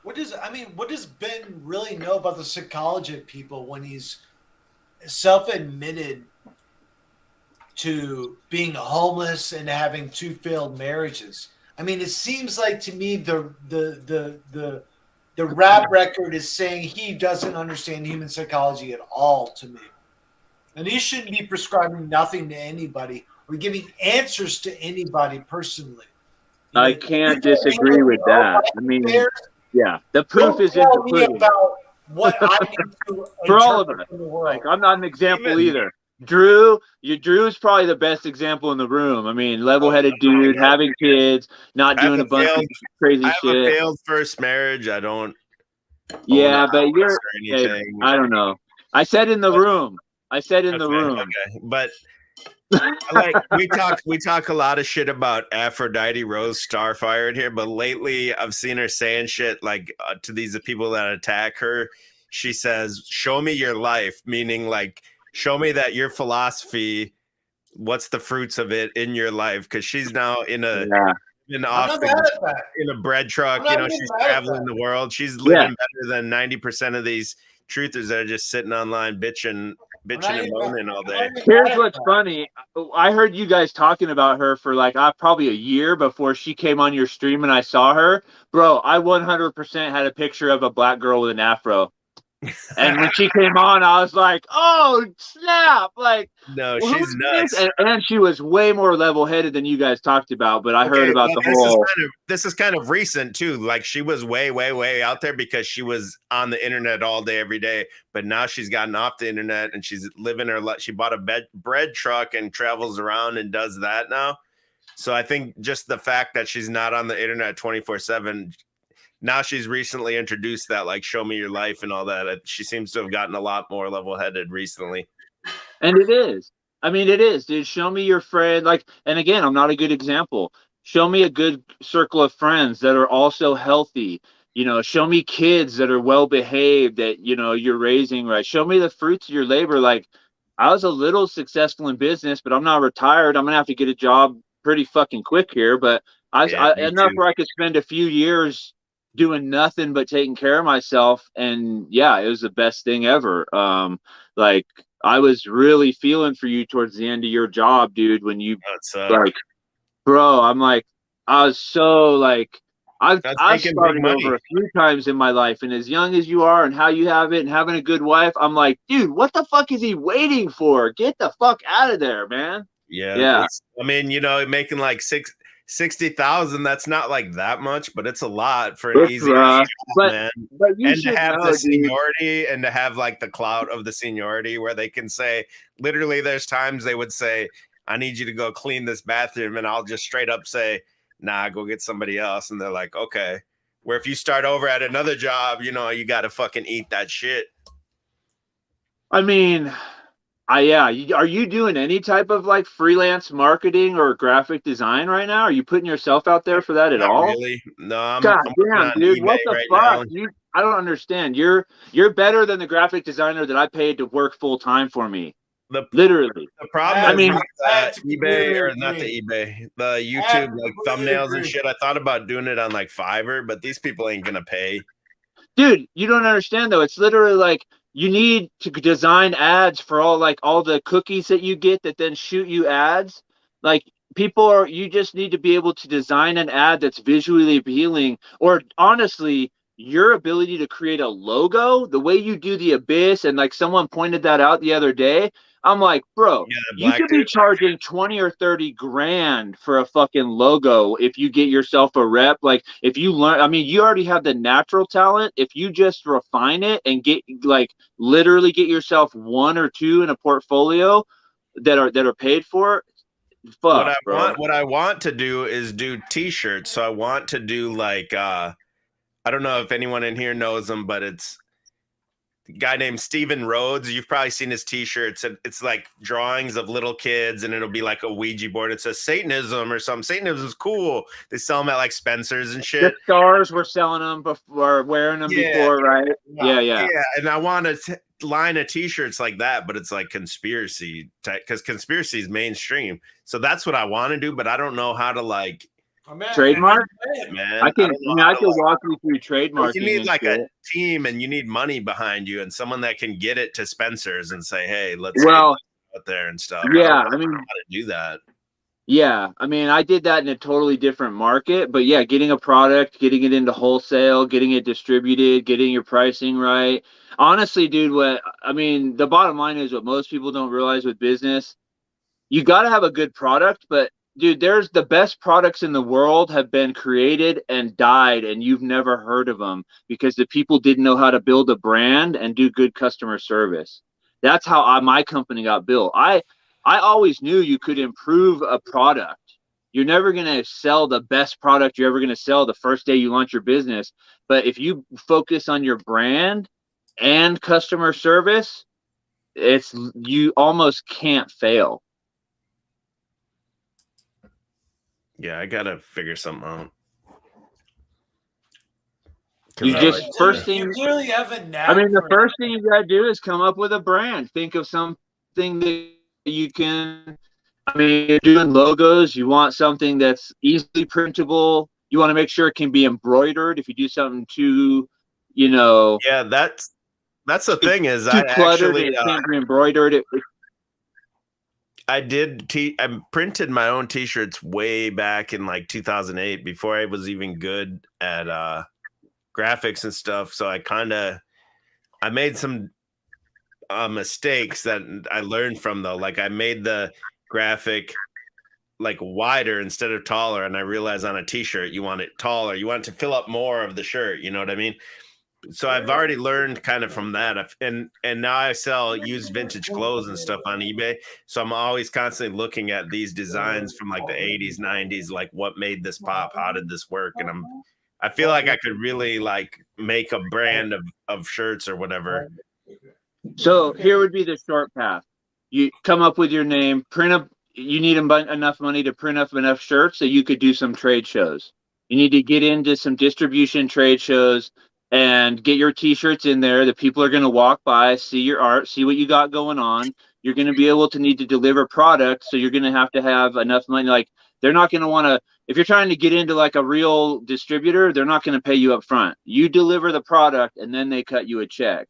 S3: What does Ben really know about the psychology of people when he's self-admitted to being homeless and having 2 failed marriages? I mean, it seems like to me the rap record is saying he doesn't understand human psychology at all to me. And he shouldn't be prescribing nothing to anybody or giving answers to anybody personally.
S6: I can't disagree with that. I mean, yeah, the proof is in the pudding.
S3: About what I need to
S6: for all of us. Like, I'm not an example either. Drew is probably the best example in the room. I mean, level-headed dude, having kids, not doing a bunch of crazy shit.
S1: I have a failed first marriage. I don't.
S6: Yeah, but you're. Hey, I don't know. I said in the room. Okay,
S1: but like we talk a lot of shit about Aphrodite Rose Starfire in here, but lately I've seen her saying shit like to these people that attack her. She says, "Show me your life," meaning like, show me that your philosophy, what's the fruits of it in your life? Because she's now in a in a bread truck. You know, she's traveling the world. She's living better than 90% of these truthers that are just sitting online bitching bitching and moaning all day.
S6: Here's what's funny. I heard you guys talking about her for like probably a year before she came on your stream and I saw her. Bro, I 100% had a picture of a black girl with an afro. And when she came on, I was like, oh, snap. Like,
S1: No,
S6: who's
S1: she's nuts.
S6: this? And she was way more level-headed than you guys talked about, but I heard about the whole...
S1: This is kind of recent, too. Like, she was way, way, way out there because she was on the internet all day, every day. But now she's gotten off the internet and she's living her life. She bought a bread truck and travels around and does that now. So I think just the fact that she's not on the internet 24/7... Now she's recently introduced that, like, show me your life and all that. She seems to have gotten a lot more level-headed recently.
S6: And it is. I mean, it is, dude. Show me your friend. Like, and again, I'm not a good example. Show me a good circle of friends that are also healthy. You know, show me kids that are well-behaved, that, you know, you're raising right. Show me the fruits of your labor. Like, I was a little successful in business, but I'm not retired. I'm going to have to get a job pretty fucking quick here. But enough where I could spend a few years doing nothing but taking care of myself, and yeah, it was the best thing ever. Like, I was really feeling for you towards the end of your job, dude, when you like, bro, I'm like, I was so like, I've started over a few times in my life, and as young as you are and how you have it and having a good wife, I'm like, dude, what the fuck is he waiting for? Get the fuck out of there, man.
S1: Yeah. I mean, you know, making like 60,000, that's not like that much, but it's a lot for an easy job, man.
S6: But you
S1: and to have the seniority and to have like the clout of the seniority where they can say, literally, there's times they would say, I need you to go clean this bathroom, and I'll just straight up say, nah, go get somebody else. And they're like, okay. Where if you start over at another job, you know, you got to fucking eat that shit.
S6: I mean, are you doing any type of like freelance marketing or graphic design right now? Are you putting yourself out there for that at all?
S1: Really? No, I'm
S6: damn, dude. What the fuck? I don't understand. You're better than the graphic designer that I paid to work full time for me. Literally.
S1: The problem is eBay, or not the eBay, the YouTube like thumbnails and shit. I thought about doing it on like Fiverr, but these people ain't gonna pay.
S6: Dude, you don't understand though. It's literally like, you need to design ads for all the cookies that you get that then shoot you ads. Like, you just need to be able to design an ad that's visually appealing, or honestly, your ability to create a logo, the way you do the Abyss, and like someone pointed that out the other day. I'm like, bro, you could be charging 20 or 30 grand for a fucking logo if you get yourself a rep. Like, if you learn, I mean, you already have the natural talent. If you just refine it and literally get yourself one or two in a portfolio that are paid for. Fuck,
S1: what I want to do is do t-shirts. So I want to do like, I don't know if anyone in here knows him, but it's a guy named Steven Rhodes. You've probably seen his t-shirts. It's like drawings of little kids, and it'll be like a Ouija board. It says Satanism or something. Satanism is cool. They sell them at like Spencer's and shit.
S6: The stars were selling them before, wearing them before, right? Yeah.
S1: And I want a line of t-shirts like that, but it's like conspiracy type, because conspiracy is mainstream. So that's what I want to do, but I don't know how to like
S6: trademark,
S1: man.
S6: I can walk you through trademark.
S1: You need like a team, and you need money behind you, and someone that can get it to Spencer's and say, "Hey, let's get out there and stuff."
S6: Yeah,
S1: I mean, how to do that.
S6: Yeah, I mean, I did that in a totally different market, but yeah, getting a product, getting it into wholesale, getting it distributed, getting your pricing right. Honestly, dude, the bottom line is what most people don't realize with business, you got to have a good product, but dude, there's the best products in the world have been created and died, and you've never heard of them because the people didn't know how to build a brand and do good customer service. That's how my company got built. I always knew you could improve a product. You're never going to sell the best product you're ever going to sell the first day you launch your business. But if you focus on your brand and customer service, you almost can't fail.
S1: Yeah, I gotta figure something out.
S6: You just first thing.
S3: You clearly have a knack.
S6: I mean, the first thing you gotta do is come up with a brand. Think of something that you can. I mean, you're doing logos. You want something that's easily printable. You want to make sure it can be embroidered. If you do something too,
S1: Yeah, That's the thing is,
S6: too
S1: I
S6: cluttered
S1: actually
S6: and it can't be embroidered.
S1: I printed my own t-shirts way back in like 2008 before I was even good at graphics and stuff. So I made some mistakes that I learned from though. Like I made the graphic like wider instead of taller, and I realized on a t-shirt you want it taller. You want it to fill up more of the shirt. You know what I mean? So I've already learned kind of from that, and now I sell used vintage clothes and stuff on eBay. So I'm always constantly looking at these designs from like the 80s, 90s, like what made this pop, how did this work, and I feel like I could really like make a brand of shirts or whatever.
S6: So here would be the short path. You come up with your name, print up. You need enough money to print up enough shirts so you could do some trade shows. You need to get into some distribution trade shows and get your t-shirts in there. The people are going to walk by, see your art, see what you got going on. You're going to be able to need to deliver product, so you're going to have enough money. Like they're not going to want to, if you're trying to get into like a real distributor, they're not going to pay you up front. You deliver the product and then they cut you a check.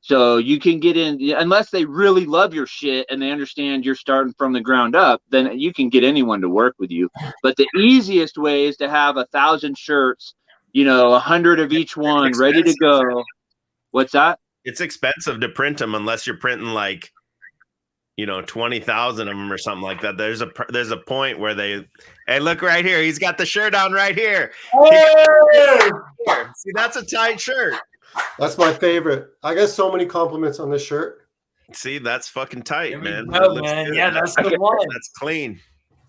S6: So you can get in, unless they really love your shit and they understand you're starting from the ground up, then you can get anyone to work with you. But the easiest way is to have 1,000 shirts, 100 of each one ready to go. What's that?
S1: It's expensive to print them unless you're printing like 20,000 of them or something like that. There's a point where hey, look right here, he's got the shirt on right here.
S3: Hey!
S1: See, that's a tight shirt.
S8: That's my favorite. I got so many compliments on this shirt.
S1: See, that's fucking tight, man.
S3: That looks good. Yeah, that's the one.
S1: That's clean.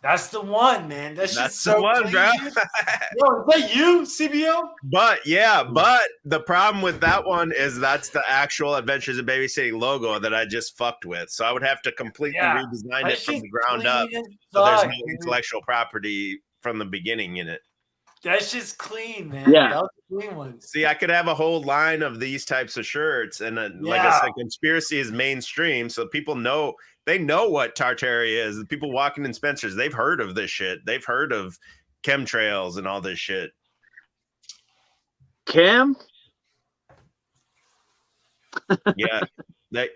S3: That's the one, man. That's
S1: the
S3: so
S1: one,
S3: clean.
S1: bro.
S3: Yo, is that you, CBO?
S1: But the problem with that one is that's the actual Adventures in Babysitting logo that I just fucked with. So I would have to completely redesign it from the ground up. So there's no intellectual property from the beginning in it.
S3: That's just clean, man.
S6: Yeah.
S3: That was a clean one.
S1: See, I could have a whole line of these types of shirts, and like I said, conspiracy is mainstream, so people know what Tartary is. The people walking in Spencer's, they've heard of this shit. They've heard of chemtrails and all this shit.
S6: Chem?
S1: Yeah,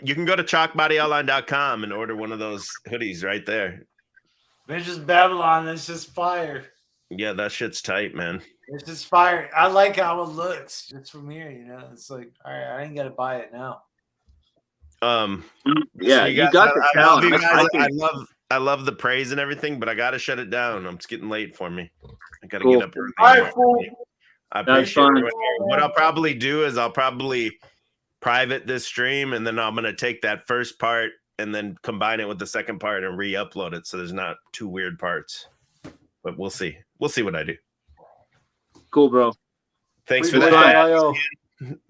S1: you can go to chalkbodyonline.com and order one of those hoodies right there.
S3: It's just Babylon. It's just fire.
S1: Yeah, that shit's tight, man.
S3: It's just fire. I like how it looks just from here. It's like, all right, I ain't got to buy it now.
S6: Yeah,
S1: so
S6: you got the talent.
S1: I love the praise and everything, but I got to shut it down. It's getting late for me. I got to
S6: Cool.
S1: get up early.
S3: All right, fool.
S1: I appreciate it. What I'll probably do is I'll probably private this stream, and then I'm going to take that first part and then combine it with the second part and re-upload it so there's not two weird parts. But we'll see. We'll see what I do.
S6: Cool, bro.
S1: Thanks for that.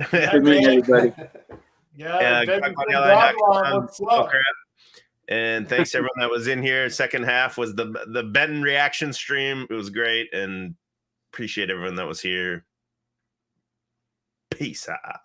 S6: Good meeting everybody.
S3: Yeah,
S1: what's up? And thanks to everyone that was in here. Second half was the Benton reaction stream. It was great, and appreciate everyone that was here. Peace out.